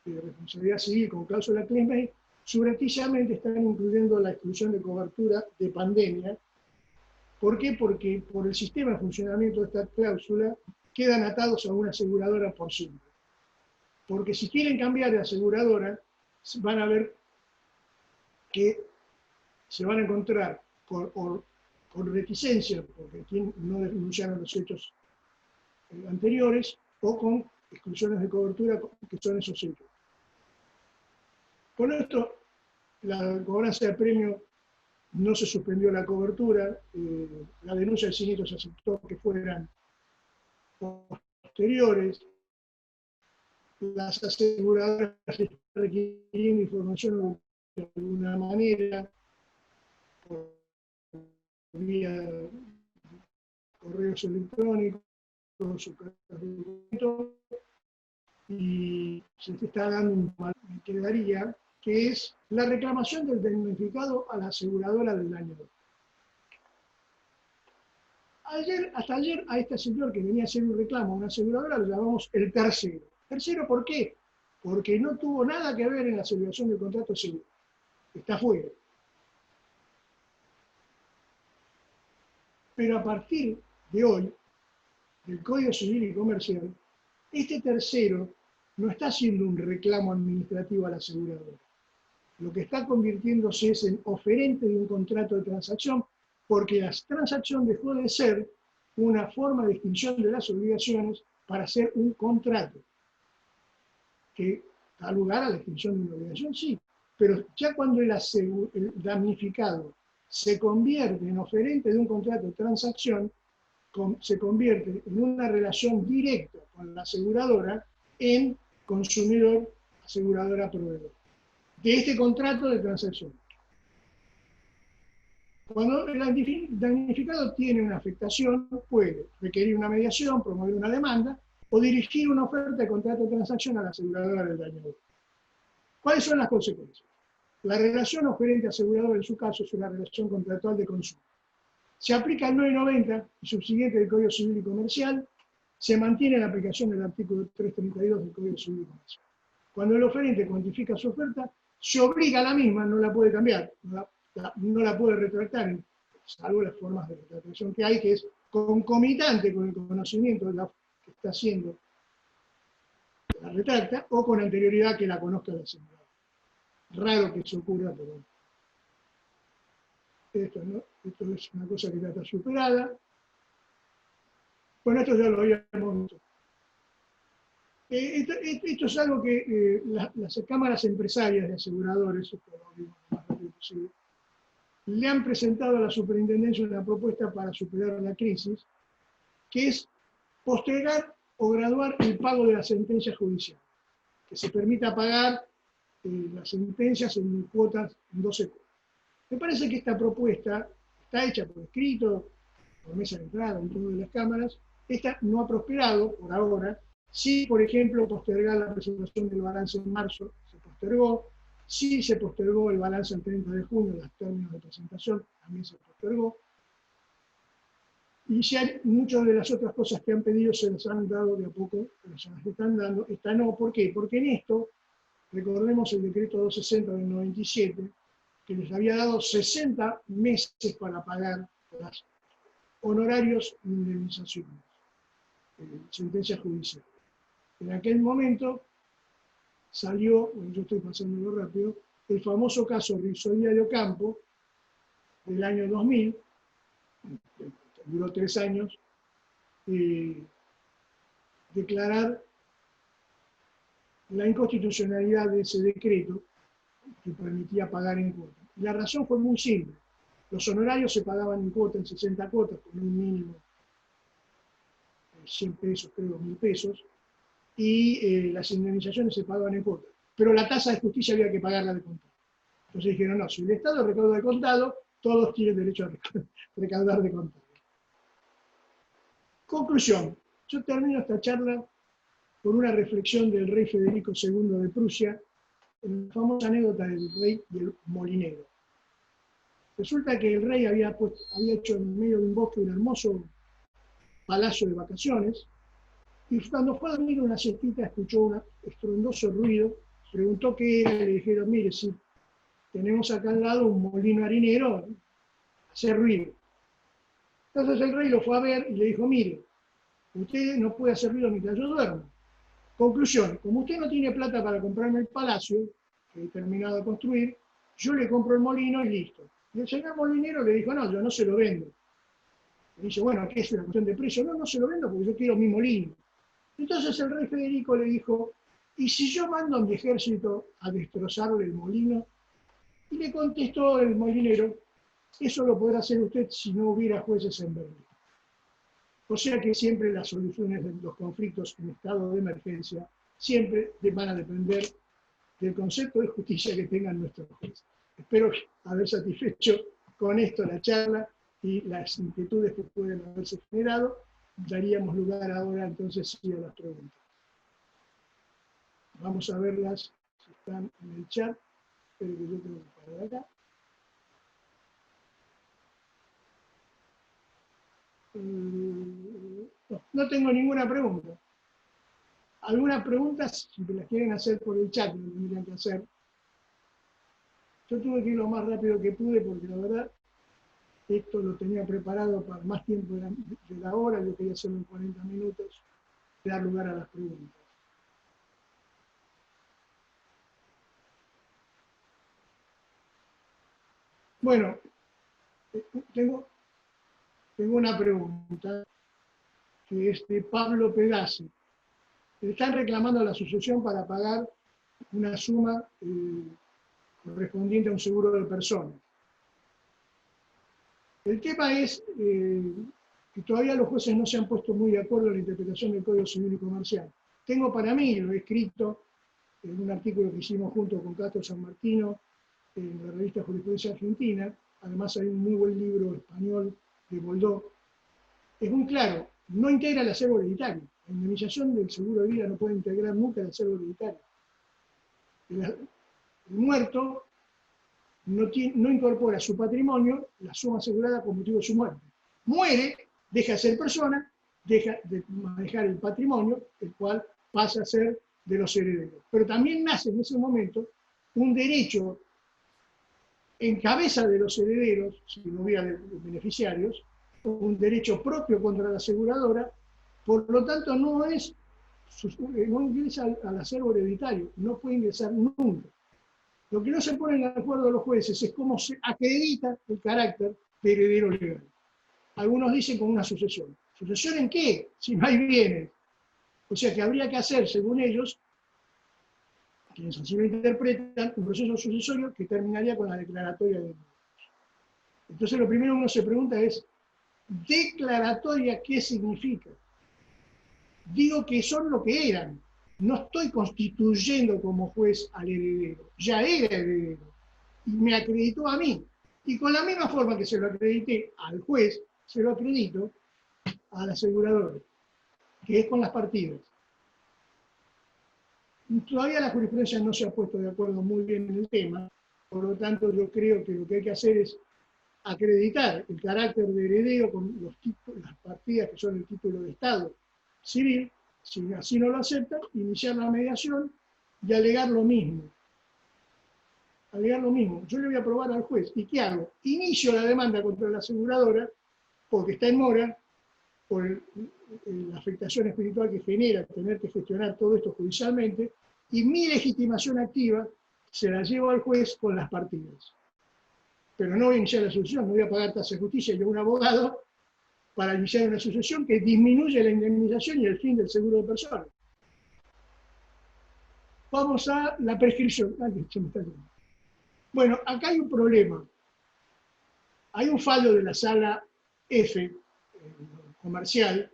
de responsabilidad civil con cláusula Claesman, subrepticiamente están incluyendo la exclusión de cobertura de pandemia. ¿Por qué? Porque por el sistema de funcionamiento de esta cláusula quedan atados a una aseguradora por siempre. Porque si quieren cambiar de aseguradora, van a ver que se van a encontrar con reticencia, porque no denunciaron los hechos anteriores, o con exclusiones de cobertura, que son esos hechos. Con esto, la cobranza de premio no se suspendió la cobertura, la denuncia del siniestro se aceptó que fueran posteriores, las aseguradoras están requiriendo información de alguna manera, por vía correos electrónicos, y se te está dando un mal, me quedaría, que es la reclamación del damnificado a la aseguradora del daño. Hasta ayer a este señor que venía a hacer un reclamo a una aseguradora le llamamos el tercero. ¿Tercero por qué? Porque no tuvo nada que ver en la celebración del contrato de seguro. Está fuera. Pero a partir de hoy, del Código Civil y Comercial, este tercero no está haciendo un reclamo administrativo a la aseguradora. lo que está convirtiéndose es en oferente de un contrato de transacción, porque la transacción dejó de ser una forma de extinción de las obligaciones para ser un contrato, que da lugar a la extinción de una obligación, sí, pero ya cuando el damnificado se convierte en oferente de un contrato de transacción, se convierte en una relación directa con la aseguradora en consumidor, aseguradora, proveedor, de este contrato de transacción. Cuando el damnificado tiene una afectación, puede requerir una mediación, promover una demanda o dirigir una oferta de contrato de transacción a la aseguradora del dañador. ¿Cuáles son las consecuencias? La relación oferente-asegurador en su caso es una relación contractual de consumo. Se aplica el 990 y subsiguiente del Código Civil y Comercial, se mantiene la aplicación del artículo 332 del Código Civil y Comercial. Cuando el oferente cuantifica su oferta, se obliga a la misma, no la puede cambiar, no la puede retractar, salvo las formas de retractación que hay, que es concomitante con el conocimiento de la que está haciendo la retracta, o con anterioridad que la conozca la aseguradora. Raro que eso ocurra, pero esto es una cosa que ya está superada. Bueno, esto ya lo habíamos visto. Esto es algo que las cámaras empresarias de aseguradores, esto lo digo lo más rápido posible, le han presentado a la superintendencia una propuesta para superar la crisis, que es postergar o graduar el pago de la sentencia judicial, que se permita pagar las sentencias en cuotas, en 12 cuotas. Me parece que esta propuesta está hecha por escrito, por mesa de entrada en todas las cámaras. Esta no ha prosperado por ahora. Sí, por ejemplo, postergar la presentación del balance en marzo, se postergó. Sí, se postergó el balance el 30 de junio, los términos de presentación también se postergó. Y ya muchas de las otras cosas que han pedido se les han dado de a poco, pero se las están dando. Esta no, ¿por qué? Porque en esto, recordemos el decreto 260 del 97, que les había dado 60 meses para pagar los honorarios e indemnizaciones, sentencias judiciales. En aquel momento salió, yo estoy pasándolo rápido, el famoso caso Risolía de Ocampo, del año 2000, duró 3 años, declarar la inconstitucionalidad de ese decreto que permitía pagar en cuotas. La razón fue muy simple. Los honorarios se pagaban en cuotas, en 60 cuotas, con un mínimo de 100 pesos, creo, 1000 pesos, y las indemnizaciones se pagaban en cuotas. Pero la tasa de justicia había que pagarla de contado. Entonces dijeron, no, si el Estado recauda de contado, todos tienen derecho a recaudar de contado. Conclusión. Yo termino esta charla con una reflexión del rey Federico II de Prusia, en la famosa anécdota del rey y el molinero. Resulta que el rey había hecho en medio de un bosque un hermoso palacio de vacaciones, y cuando fue a dormir una siestita escuchó un estruendoso ruido, preguntó qué era, y le dijeron, mire, si tenemos acá al lado un molino harinero, hace ruido. Entonces el rey lo fue a ver y le dijo, mire, usted no puede hacer ruido mientras yo duermo. Conclusión, como usted no tiene plata para comprarme el palacio que he terminado de construir, yo le compro el molino y listo. Y el señor molinero le dijo, no, yo no se lo vendo. Le dice, bueno, ¿qué es una cuestión de precio? No, no se lo vendo porque yo quiero mi molino. Entonces el rey Federico le dijo, ¿y si yo mando a mi ejército a destrozarle el molino? Y le contestó el molinero, eso lo podrá hacer usted si no hubiera jueces en Berlín. O sea que siempre las soluciones de los conflictos en estado de emergencia siempre van a depender del concepto de justicia que tengan nuestros jueces. Espero haber satisfecho con esto la charla y las inquietudes que pueden haberse generado. Daríamos lugar ahora entonces sí a las preguntas. Vamos a verlas si están en el chat. Espero que yo tengo que parar acá. No tengo ninguna pregunta. Algunas preguntas, si las quieren hacer por el chat, lo tendrían que hacer. Yo tuve que ir lo más rápido que pude porque la verdad esto lo tenía preparado para más tiempo de la hora, yo quería hacerlo en 40 minutos, y dar lugar a las preguntas. Bueno, tengo una pregunta, que es de Pablo Pedasi. Están reclamando a la asociación para pagar una suma correspondiente a un seguro de personas. El tema es que todavía los jueces no se han puesto muy de acuerdo en la interpretación del Código Civil y Comercial. Tengo para mí, lo he escrito en un artículo que hicimos junto con Castro San Martino en la revista Jurisprudencia Argentina, además hay un muy buen libro español de Boldó, es muy claro, no integra el acervo hereditario. La indemnización del seguro de vida no puede integrar nunca el acervo hereditario. El muerto no incorpora a su patrimonio la suma asegurada con motivo de su muerte. Muere, deja de ser persona, deja de manejar el patrimonio, el cual pasa a ser de los herederos. Pero también nace en ese momento un derecho en cabeza de los herederos, si no hubiera de beneficiarios, un derecho propio contra la aseguradora, por lo tanto no ingresa al acervo hereditario, no puede ingresar nunca. Lo que no se ponen de acuerdo los jueces es cómo se acredita el carácter de heredero legal. Algunos dicen con una sucesión. ¿Sucesión en qué? Si no hay bienes. O sea que habría que hacer, según ellos, quienes así lo interpretan, un proceso sucesorio que terminaría con la declaratoria de bienes. Entonces lo primero que uno se pregunta es, ¿declaratoria qué significa? Digo que son lo que eran. No estoy constituyendo como juez al heredero. Ya era heredero. Y me acreditó a mí. Y con la misma forma que se lo acredité al juez, se lo acredito al asegurador, que es con las partidas. Todavía la jurisprudencia no se ha puesto de acuerdo muy bien en el tema, por lo tanto yo creo que lo que hay que hacer es acreditar el carácter de heredero con las partidas que son el título de Estado civil. Si así no lo aceptan, iniciar la mediación y alegar lo mismo. Alegar lo mismo. Yo le voy a probar al juez. ¿Y qué hago? Inicio la demanda contra la aseguradora porque está en mora por la afectación espiritual que genera tener que gestionar todo esto judicialmente, y mi legitimación activa se la llevo al juez con las partidas. Pero no voy a iniciar la sucesión, no voy a pagar tasa de justicia yo a un abogado para iniciar una sucesión que disminuye la indemnización y el fin del seguro de personas. Vamos a la prescripción. Bueno, acá hay un problema. Hay un fallo de la sala F, comercial,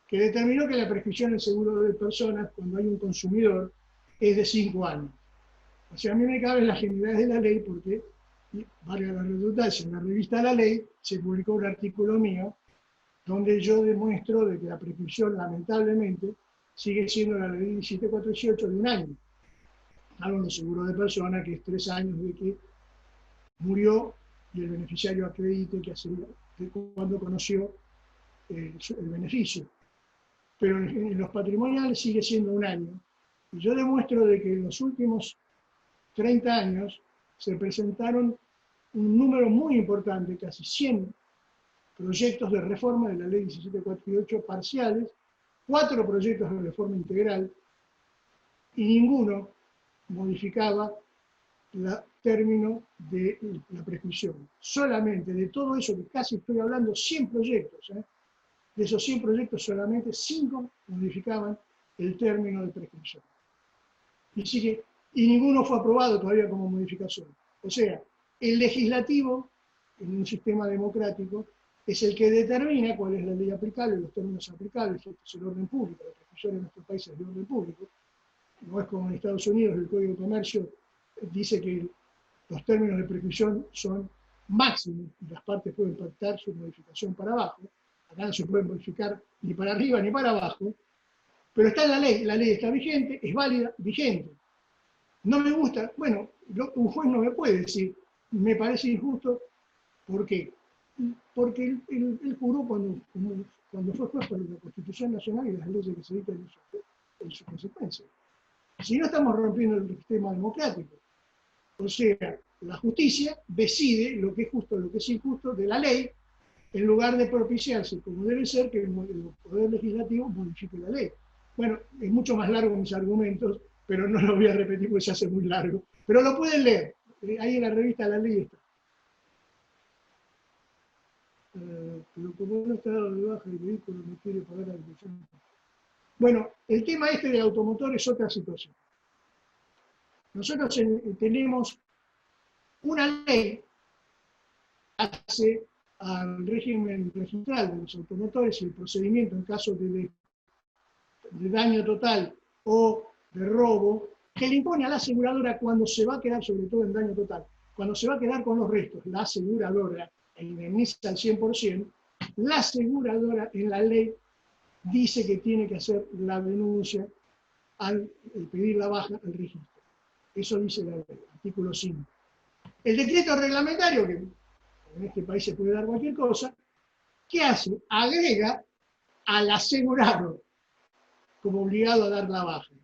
que determinó que la prescripción del seguro de personas, cuando hay un consumidor, es de 5 años. O sea, a mí me caben las generalidades de la ley porque, valga la redundancia, en la revista La Ley se publicó un artículo mío donde yo demuestro de que la prescripción, lamentablemente, sigue siendo la ley 17418 de un año. Hablo de seguro de persona, que es 3 años de que murió y el beneficiario acredite que cuando conoció el beneficio. Pero en los patrimoniales sigue siendo un año. Y yo demuestro de que en los últimos 30 años se presentaron un número muy importante, casi 100 proyectos de reforma de la ley 17418 parciales, 4 proyectos de reforma integral, y ninguno modificaba el término de la prescripción. Solamente de todo eso, que casi estoy hablando, 100 proyectos, de esos 100 proyectos solamente 5 modificaban el término de prescripción. Y ninguno fue aprobado todavía como modificación. O sea, el legislativo, en un sistema democrático, es el que determina cuál es la ley aplicable, los términos aplicables, esto es el orden público, la prescripción en nuestro país es de orden público. No es como en Estados Unidos, el Código de Comercio dice que los términos de prescripción son máximos y las partes pueden pactar su modificación para abajo. Acá no se puede modificar ni para arriba ni para abajo, pero está en la ley está vigente, es válida, vigente. No me gusta, bueno, un juez no me puede decir, me parece injusto, ¿por qué? Porque él juró cuando fue juez por la Constitución Nacional y las leyes que se dictan en su consecuencia. Si no, estamos rompiendo el sistema democrático. O sea, la justicia decide lo que es justo, lo que es injusto de la ley, en lugar de propiciarse, como debe ser, que el Poder Legislativo modifique la ley. Bueno, es mucho más largo mis argumentos, pero no lo voy a repetir porque se hace muy largo. Pero lo pueden leer, ahí en la revista La Ley está. pero como no está dado de baja el vehículo no quiere pagar la licencia. Bueno, el tema este del automotor es otra situación. Nosotros tenemos una ley que hace al régimen registral de los automotores y el procedimiento en caso de daño total o de robo, que le impone a la aseguradora cuando se va a quedar, sobre todo en daño total, cuando se va a quedar con los restos, la aseguradora indemniza al 100%, la aseguradora en la ley dice que tiene que hacer la denuncia al pedir la baja al registro. Eso dice la ley, artículo 5. El decreto reglamentario, que en este país se puede dar cualquier cosa, ¿qué hace? Agrega al asegurado como obligado a dar la baja.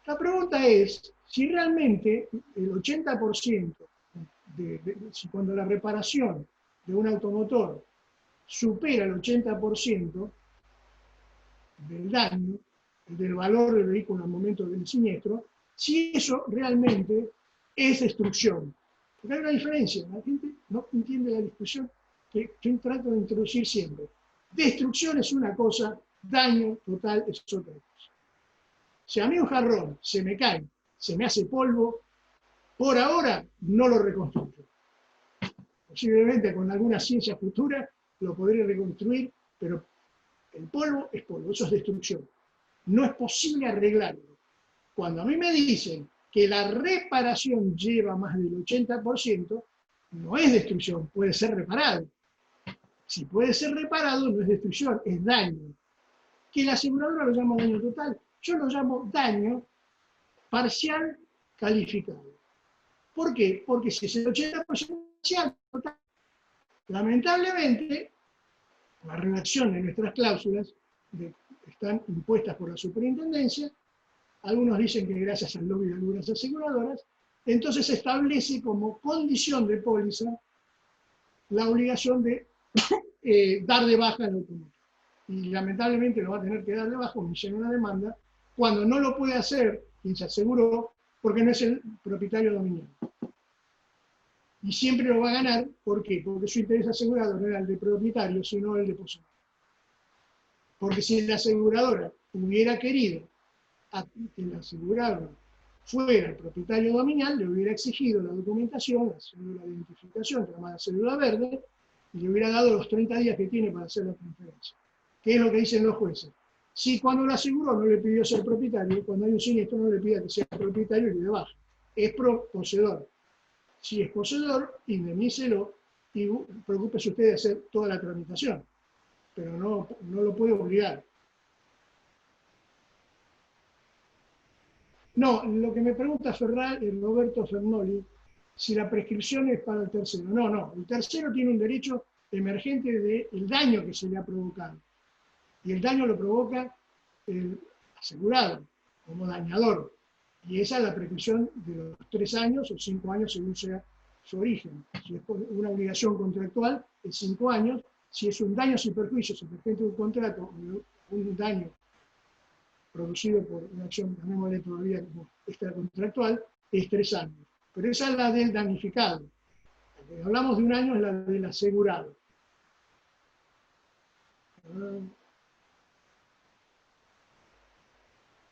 La pregunta es si realmente el 80%, cuando la reparación de un automotor supera el 80% del daño, del valor del vehículo al momento del siniestro, si eso realmente es destrucción. Porque hay una diferencia, la gente no entiende la discusión que yo trato de introducir siempre. Destrucción es una cosa, daño total es otra cosa. Si a mí un jarrón se me cae, se me hace polvo, por ahora no lo reconstruyo. Posiblemente con alguna ciencia futura lo podré reconstruir, pero el polvo es polvo, eso es destrucción. No es posible arreglarlo. Cuando a mí me dicen que la reparación lleva más del 80%, no es destrucción, puede ser reparado. Si puede ser reparado, no es destrucción, es daño. Que la aseguradora lo llama daño total, yo lo llamo daño parcial calificado. ¿Por qué? Porque si es el 80% parcial total, lamentablemente, la redacción de nuestras cláusulas están impuestas por la superintendencia, algunos dicen que gracias al lobby de algunas aseguradoras, entonces se establece como condición de póliza la obligación de dar de baja al automóvil. Y lamentablemente lo va a tener que dar de baja, iniciar una demanda, cuando no lo puede hacer quien se aseguró, porque no es el propietario dominante. Y siempre lo va a ganar, ¿por qué? Porque su interés asegurado no era el de propietario, sino el de poseedor. Porque si la aseguradora hubiera querido que el asegurado fuera el propietario dominal, le hubiera exigido la documentación, la cédula de identificación, llamada cédula verde, y le hubiera dado los 30 días que tiene para hacer la transferencia. ¿Qué es lo que dicen los jueces? Si cuando lo aseguró no le pidió ser propietario, cuando hay un siniestro no le pida que sea propietario y le dé baja. Es poseedor. Si es poseedor, indemnícelo y preocúpese usted de hacer toda la tramitación. Pero no lo puede obligar. No, lo que me pregunta Roberto Fernoli, si la prescripción es para el tercero. No, el tercero tiene un derecho emergente del daño que se le ha provocado. Y el daño lo provoca el asegurado, como dañador. Y esa es la prescripción de los 3 años o 5 años según sea su origen. Si es una obligación contractual, es 5 años. Si es un daño sin perjuicios emergente de un contrato, un daño producido por una acción, llamémosle todavía como extracontractual, es 3 años. Pero esa es la del damnificado. La que hablamos de 1 año es la del asegurado.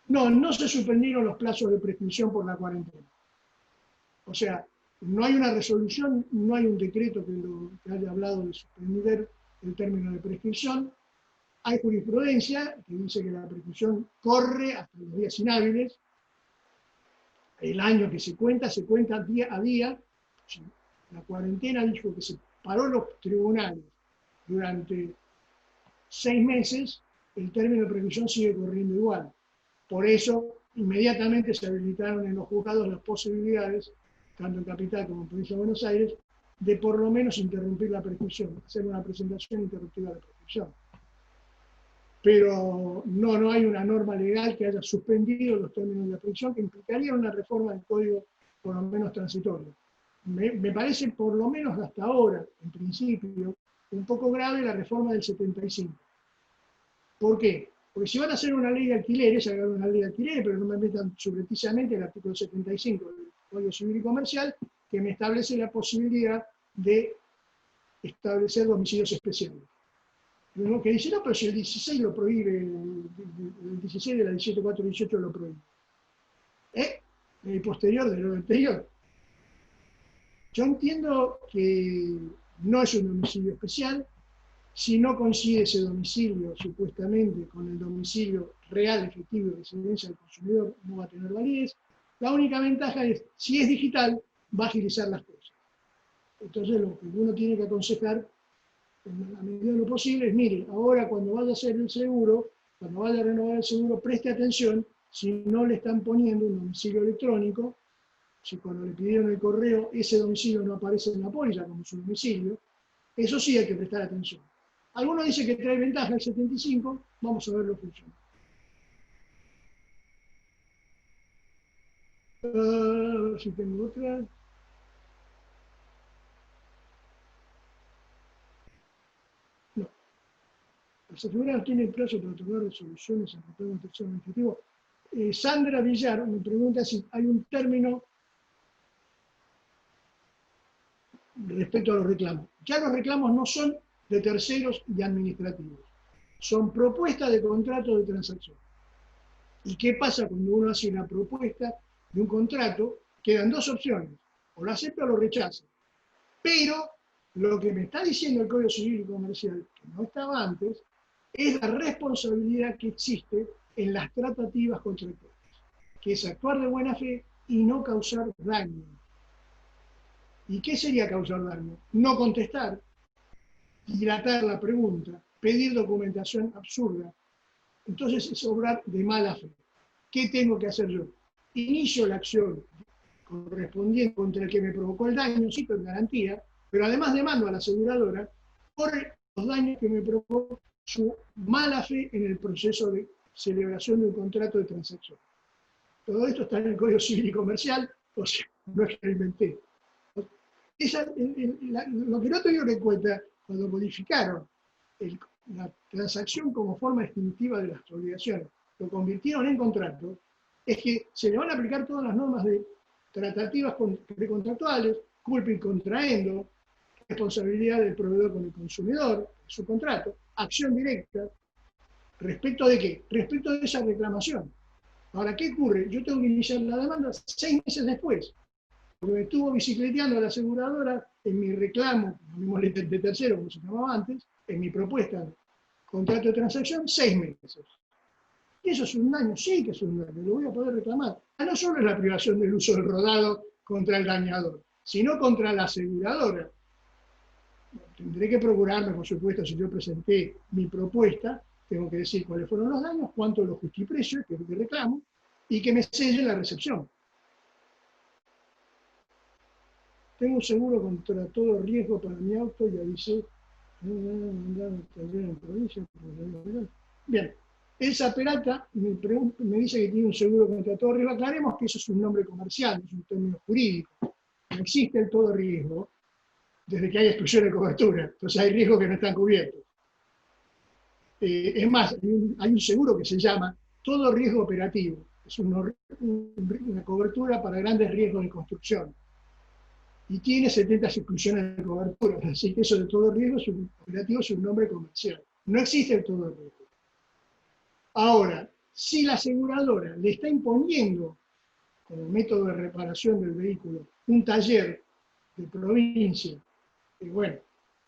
No se suspendieron los plazos de prescripción por la cuarentena. O sea, no hay una resolución, no hay un decreto que haya hablado de suspender el término de prescripción. Hay jurisprudencia que dice que la prescripción corre hasta los días inhábiles. El año que se cuenta día a día. La cuarentena dijo que se paró los tribunales durante 6 meses, el término de prescripción sigue corriendo igual. Por eso, inmediatamente se habilitaron en los juzgados las posibilidades, tanto en Capital como en Provincia de Buenos Aires, de por lo menos interrumpir la prescripción, hacer una presentación interruptiva de prescripción. Pero no hay una norma legal que haya suspendido los términos de prescripción, que implicaría una reforma del código por lo menos transitorio. Me parece, por lo menos hasta ahora, en principio, un poco grave la reforma del 75. ¿Por qué? Porque si van a hacer una ley de alquileres, hagan una ley de alquileres, pero no me metan subrepticiamente el artículo 75 del Código Civil y Comercial, que me establece la posibilidad de establecer domicilios especiales. Uno que dice, no, pero si el 16 lo prohíbe, el 16 de la 17.418 lo prohíbe. El posterior de lo anterior. Yo entiendo que no es un domicilio especial, si no coincide ese domicilio supuestamente con el domicilio real, efectivo de residencia del consumidor, no va a tener validez. La única ventaja es, si es digital, va a agilizar las cosas. Entonces lo que uno tiene que aconsejar, en la medida de lo posible, es, mire, ahora cuando vaya a hacer el seguro, cuando vaya a renovar el seguro, preste atención si no le están poniendo un domicilio electrónico, si cuando le pidieron el correo ese domicilio no aparece en la póliza como su domicilio, eso sí hay que prestar atención. Algunos dicen que trae ventaja el 75, vamos a ver lo que funciona. A ver si tengo otra. No. Las aseguradoras tienen plazo para tomar resoluciones en reclamo tercero administrativo. Sandra Villar me pregunta si hay un término respecto a los reclamos. Ya los reclamos no son de terceros y administrativos, son propuestas de contrato de transacción. ¿Y qué pasa cuando uno hace una propuesta de un contrato? Quedan dos opciones, o lo acepta o lo rechaza. Pero lo que me está diciendo el Código Civil y Comercial, que no estaba antes, es la responsabilidad que existe en las tratativas contractuales, que es actuar de buena fe y no causar daño. ¿Y qué sería causar daño? No contestar, dilatar la pregunta, pedir documentación absurda. Entonces es obrar de mala fe. ¿Qué tengo que hacer yo? Inicio la acción correspondiente contra el que me provocó el daño, sí, con garantía, pero además demando a la aseguradora por los daños que me provocó su mala fe en el proceso de celebración de un contrato de transacción. Todo esto está en el Código Civil y Comercial, o sea, no es que lo inventé. Lo que no tuvieron en cuenta cuando modificaron la transacción como forma distintiva de las obligaciones, lo convirtieron en contrato, es que se le van a aplicar todas las normas de tratativas precontractuales, culpa in contraendo, responsabilidad del proveedor con el consumidor, su contrato, acción directa. ¿Respecto de qué? Respecto de esa reclamación. Ahora, ¿qué ocurre? Yo tengo que iniciar la demanda 6 meses después, porque me estuvo bicicleteando la aseguradora en mi reclamo, no me moleste de tercero, como se llamaba antes, en mi propuesta de contrato de transacción, 6 meses. Y eso es un daño, sí que es un daño, lo voy a poder reclamar. No solo es la privación del uso del rodado contra el dañador, sino contra la aseguradora. Tendré que procurarme, por supuesto, si yo presenté mi propuesta, tengo que decir cuáles fueron los daños, cuánto los justiprecio, que es lo que reclamo, y que me selle la recepción. Tengo un seguro contra todo riesgo para mi auto y avisé. Bien, Elsa Peralta me dice que tiene un seguro contra todo riesgo. Aclaremos que eso es un nombre comercial, no es un término jurídico. No existe el todo riesgo desde que hay exclusión de cobertura. Entonces hay riesgos que no están cubiertos. Es más, hay un seguro que se llama todo riesgo operativo. Es una cobertura para grandes riesgos de construcción. Y tiene 70 exclusiones de cobertura. Así que eso de todo riesgo operativo es un nombre comercial. No existe el todo riesgo. Ahora, si la aseguradora le está imponiendo, como método de reparación del vehículo, un taller de provincia, bueno,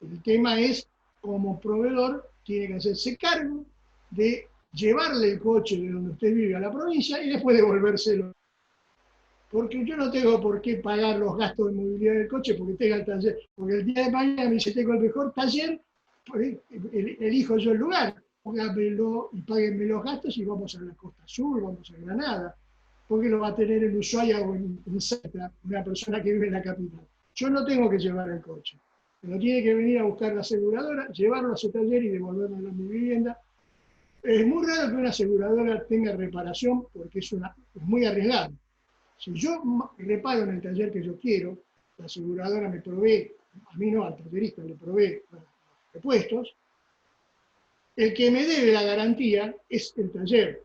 el tema es, como proveedor, tiene que hacerse cargo de llevarle el coche de donde usted vive a la provincia y después devolvérselo. Porque yo no tengo por qué pagar los gastos de movilidad del coche porque tenga el taller. Porque el día de mañana me dice, tengo el mejor taller, pues, elijo yo el lugar. Pónganmelo y páguenme los gastos y vamos a la Costa Sur, vamos a Granada. Porque lo va a tener en Ushuaia o en Salta, una persona que vive en la capital. Yo no tengo que llevar el coche. Pero tiene que venir a buscar la aseguradora, llevarlo a su taller y devolverlo a mi vivienda. Es muy raro que una aseguradora tenga reparación porque es muy arriesgado. Si yo reparo en el taller que yo quiero, la aseguradora me provee, a mí no, al tallerista le provee los repuestos, el que me debe la garantía es el taller.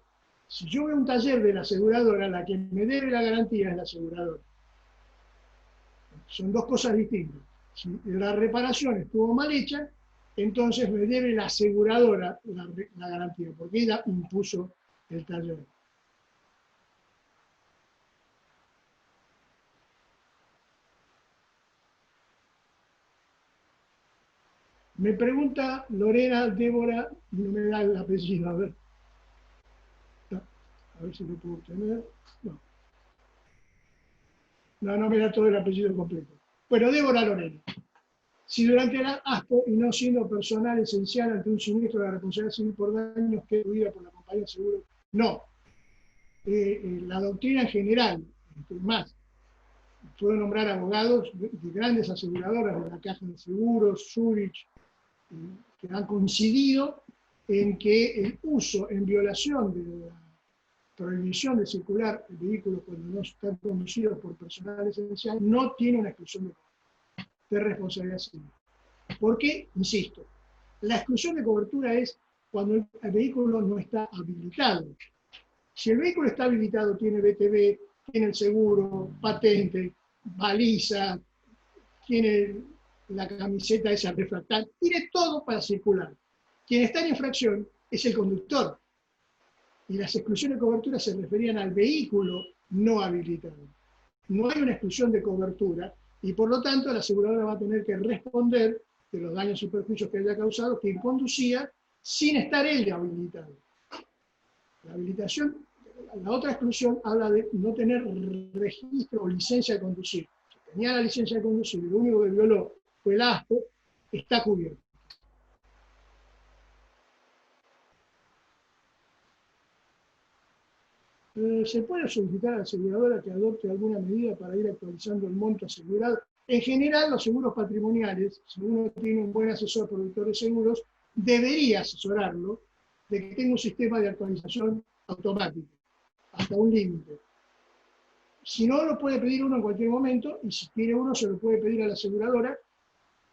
Si yo veo un taller de la aseguradora, la que me debe la garantía es la aseguradora. Son dos cosas distintas. Si la reparación estuvo mal hecha, entonces me debe la aseguradora la garantía, porque ella impuso el taller. Me pregunta Lorena Débora, no me da el apellido, a ver. A ver si lo puedo obtener. No me da todo el apellido completo. Bueno, Débora Lorena. Si durante el acto y no siendo personal esencial ante un siniestro de la responsabilidad civil por daños que incluida por la compañía de seguro, no. La doctrina en general, más, puedo nombrar abogados de grandes aseguradoras de la Caja de Seguros, Zurich, que han coincidido en que el uso en violación de la prohibición de circular el vehículo cuando no están conducidos por personal esencial no tiene una exclusión de responsabilidad civil. ¿Por qué? Insisto, la exclusión de cobertura es cuando el vehículo no está habilitado. Si el vehículo está habilitado, tiene BTV, tiene el seguro, patente, baliza, tiene la camiseta esa refractante, tiene todo para circular. Quien está en infracción es el conductor. Y las exclusiones de cobertura se referían al vehículo no habilitado. No hay una exclusión de cobertura y por lo tanto la aseguradora va a tener que responder de los daños y perjuicios que haya causado quien conducía sin estar él habilitado. La habilitación, la otra exclusión habla de no tener registro o licencia de conducir. Si tenía la licencia de conducir y lo único que violó fue el asco, está cubierto. ¿Se puede solicitar a la aseguradora que adopte alguna medida para ir actualizando el monto asegurado? En general, los seguros patrimoniales, si uno tiene un buen asesor productor de seguros, debería asesorarlo de que tenga un sistema de actualización automático, hasta un límite. Si no, lo puede pedir uno en cualquier momento, y si quiere uno, se lo puede pedir a la aseguradora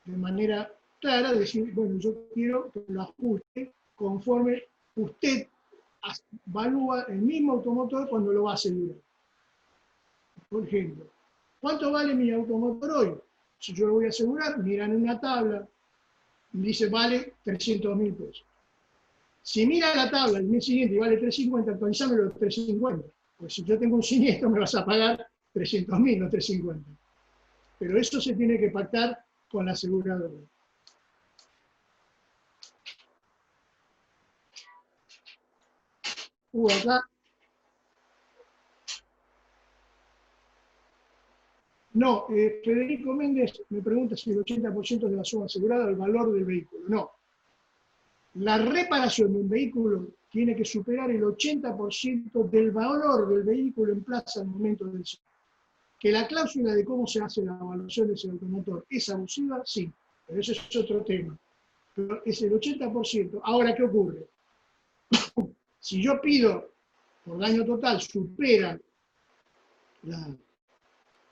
de manera clara, decir, bueno, yo quiero que lo ajuste conforme usted evalúa el mismo automotor cuando lo va a asegurar. Por ejemplo, ¿cuánto vale mi automotor hoy? Si yo lo voy a asegurar, miran en una tabla y dice vale 300.000 pesos. Si mira la tabla el mes siguiente y vale 350, actualizámelo a 350. Pues si yo tengo un siniestro me vas a pagar 300.000, no 350. Pero eso se tiene que pactar con la aseguradora. Acá. No, Federico Méndez me pregunta si el 80% de la suma asegurada el valor del vehículo. No. La reparación de un vehículo tiene que superar el 80% del valor del vehículo en plaza al momento del siniestro. Que la cláusula de cómo se hace la evaluación de ese automotor es abusiva, sí, pero ese es otro tema. Pero es el 80%. Ahora, ¿qué ocurre? Si yo pido por daño total, supera la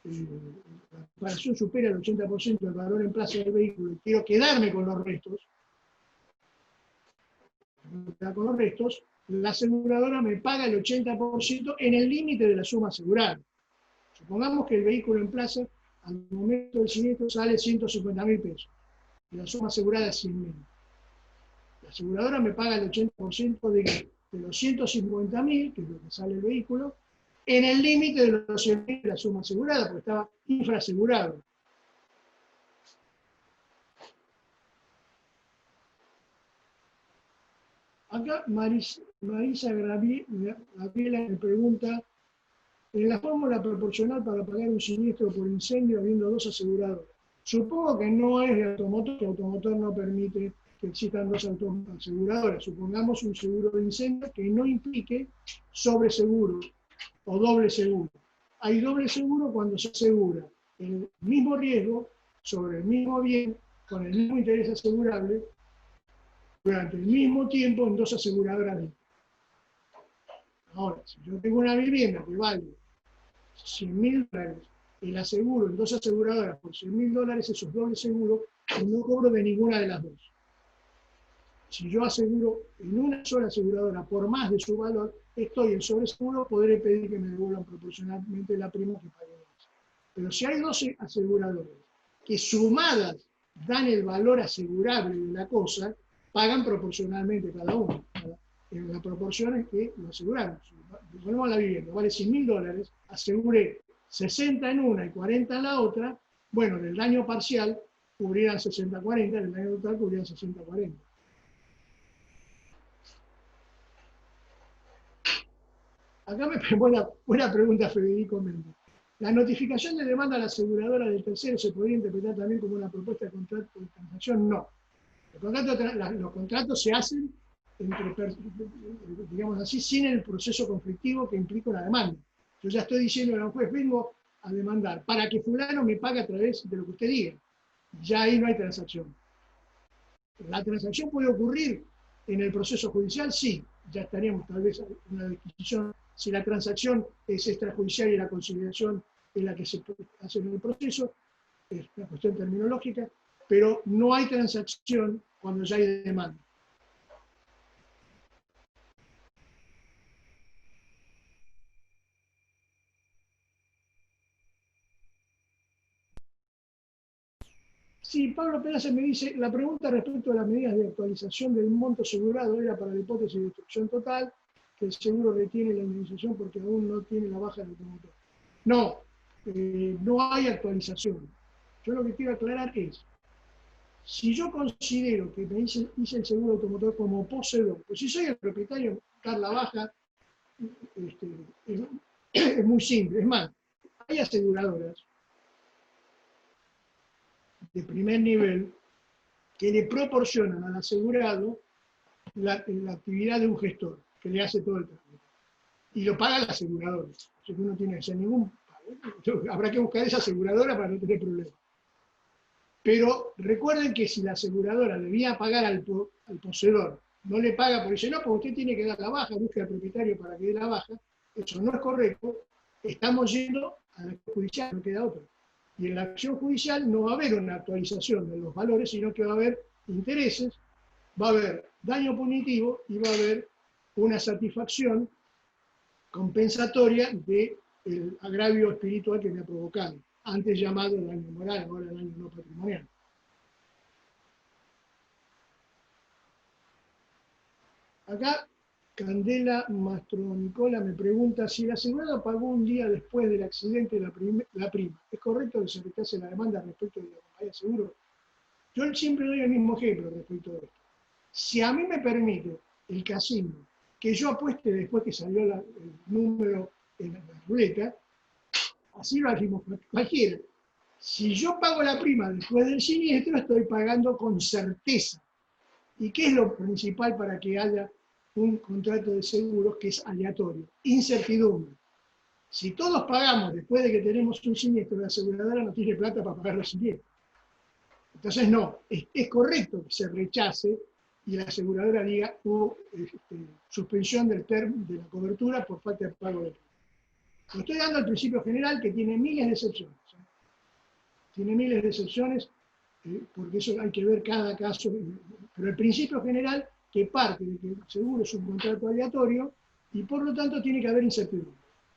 reparación supera el 80% del valor en plaza del vehículo y quiero quedarme con los restos, la aseguradora me paga el 80% en el límite de la suma asegurada. Supongamos que el vehículo en plaza al momento del siniestro sale 150.000 pesos y la suma asegurada es 100.000. La aseguradora me paga el 80% de los 150.000, que es lo que sale el vehículo, en el límite de los 100.000 de la suma asegurada, porque estaba infraasegurado. Acá Marisa Gabriela me pregunta, en la fórmula proporcional para pagar un siniestro por incendio habiendo dos aseguradoras. Supongo que no es de automotor, que automotor no permite que existan dos aseguradoras. Supongamos un seguro de incendio que no implique sobreseguro o doble seguro. Hay doble seguro cuando se asegura el mismo riesgo sobre el mismo bien con el mismo interés asegurable durante el mismo tiempo en dos aseguradoras. Ahora, si yo tengo una vivienda que vale $100.000 y la aseguro en dos aseguradoras por $100.000, eso es doble seguro y no cobro de ninguna de las dos. Si yo aseguro en una sola aseguradora por más de su valor, estoy en sobreseguro, podré pedir que me devuelvan proporcionalmente la prima que pagué más. Pero si hay 12 aseguradoras que sumadas dan el valor asegurable de la cosa, pagan proporcionalmente cada uno, en las proporciones que lo aseguraron. Volvemos a la vivienda, vale $100.000, aseguré 60 en una y 40 en la otra, bueno, del daño parcial cubrirán 60-40, del daño total cubrirán 60-40. Acá me buena pregunta Federico Méndez. La notificación de demanda a la aseguradora del tercero se podría interpretar también como una propuesta de contrato de transacción. No. Los contratos se hacen entre, digamos así, sin el proceso conflictivo que implica una demanda. Yo ya estoy diciendo a un juez, vengo a demandar para que fulano me pague a través de lo que usted diga. Ya ahí no hay transacción. ¿La transacción puede ocurrir en el proceso judicial? Sí. Ya estaríamos tal vez en una discusión si la transacción es extrajudicial y la conciliación es la que se hace en el proceso, es una cuestión terminológica, pero no hay transacción cuando ya hay demanda. Sí, Pablo Peraza me dice, la pregunta respecto a las medidas de actualización del monto asegurado era para la hipótesis de destrucción total, que el seguro retiene la indemnización porque aún no tiene la baja del automotor. No, no hay actualización. Yo lo que quiero aclarar es, si yo considero que me hice el seguro automotor como poseedor, pues si soy el propietario, dar la baja es muy simple. Es más, hay aseguradoras de primer nivel que le proporcionan al asegurado la actividad de un gestor, que le hace todo el trámite. Y lo paga el asegurador. O sea que uno tiene que hacer ningún pago. Habrá que buscar esa aseguradora para no tener problemas. Pero recuerden que si la aseguradora debía pagar al poseedor, no le paga porque dice, no, pues usted tiene que dar la baja, busque al propietario para que dé la baja, eso no es correcto, estamos yendo a la acción judicial, no queda otra. Y en la acción judicial no va a haber una actualización de los valores, sino que va a haber intereses, va a haber daño punitivo y va a haber una satisfacción compensatoria del agravio espiritual que me ha provocado, antes llamado daño moral, ahora daño no patrimonial. Acá Candela Mastronicola me pregunta si el asegurado pagó un día después del accidente la prima. ¿Es correcto que se rechace la demanda respecto de la compañía de seguro? Yo siempre doy el mismo ejemplo respecto de esto. Si a mí me permite el casino que yo apueste después que salió el número en la ruleta, así lo hacemos cualquiera. Si yo pago la prima después del siniestro, estoy pagando con certeza. ¿Y qué es lo principal para que haya un contrato de seguros que es aleatorio? Incertidumbre. Si todos pagamos después de que tenemos un siniestro, la aseguradora no tiene plata para pagar los siniestros. Entonces no, es correcto que se rechace y la aseguradora diga hubo suspensión de la cobertura por falta de pago de prima. Lo estoy dando al principio general que tiene miles de excepciones. Tiene miles de excepciones, porque eso hay que ver cada caso. Pero el principio general que parte de que el seguro es un contrato aleatorio y por lo tanto tiene que haber incertidumbre.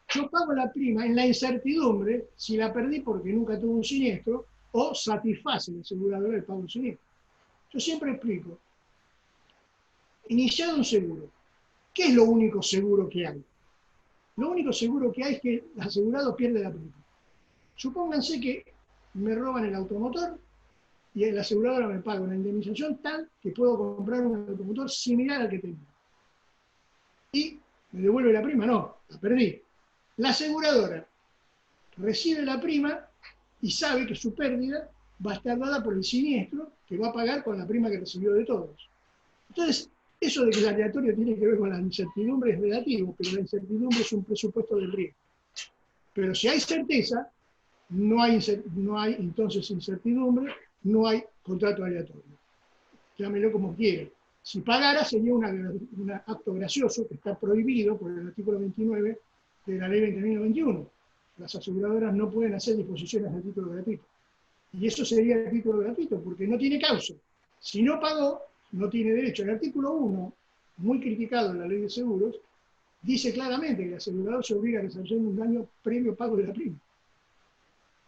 Yo pago la prima en la incertidumbre si la perdí porque nunca tuve un siniestro o satisface la aseguradora el pago del siniestro. Yo siempre explico, iniciado un seguro, ¿qué es lo único seguro que hay? Lo único seguro que hay es que el asegurado pierde la prima. Supónganse que me roban el automotor y el asegurador me paga una indemnización tal que puedo comprar un automotor similar al que tengo. Y me devuelve la prima, no, la perdí. La aseguradora recibe la prima y sabe que su pérdida va a estar dada por el siniestro que va a pagar con la prima que recibió de todos. Entonces, eso de que el aleatorio tiene que ver con la incertidumbre es relativo, pero la incertidumbre es un presupuesto del riesgo. Pero si hay certeza, no hay entonces incertidumbre, no hay contrato aleatorio. Llámelo como quiera. Si pagara sería un acto gracioso que está prohibido por el artículo 29 de la ley 20.021. Las aseguradoras no pueden hacer disposiciones de título gratuito. Y eso sería el título gratuito porque no tiene causa. Si no pagó, no tiene derecho. El artículo 1, muy criticado en la ley de seguros, dice claramente que el asegurador se obliga a resarcir un daño previo pago de la prima.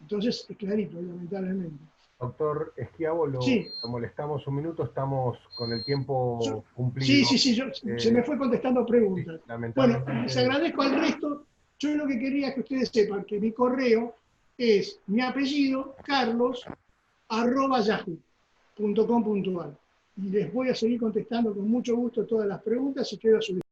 Entonces, es clarito, lamentablemente. Doctor Schiavo, Sí. lo molestamos un minuto, estamos con el tiempo cumplido. Sí, se me fue contestando preguntas. Sí, Bueno, lamentablemente. les agradezco al resto. Yo lo que quería es que ustedes sepan que mi correo es mi apellido, carlos@yahoo.com.ar. Y les voy a seguir contestando con mucho gusto todas las preguntas y quedo a su disposición.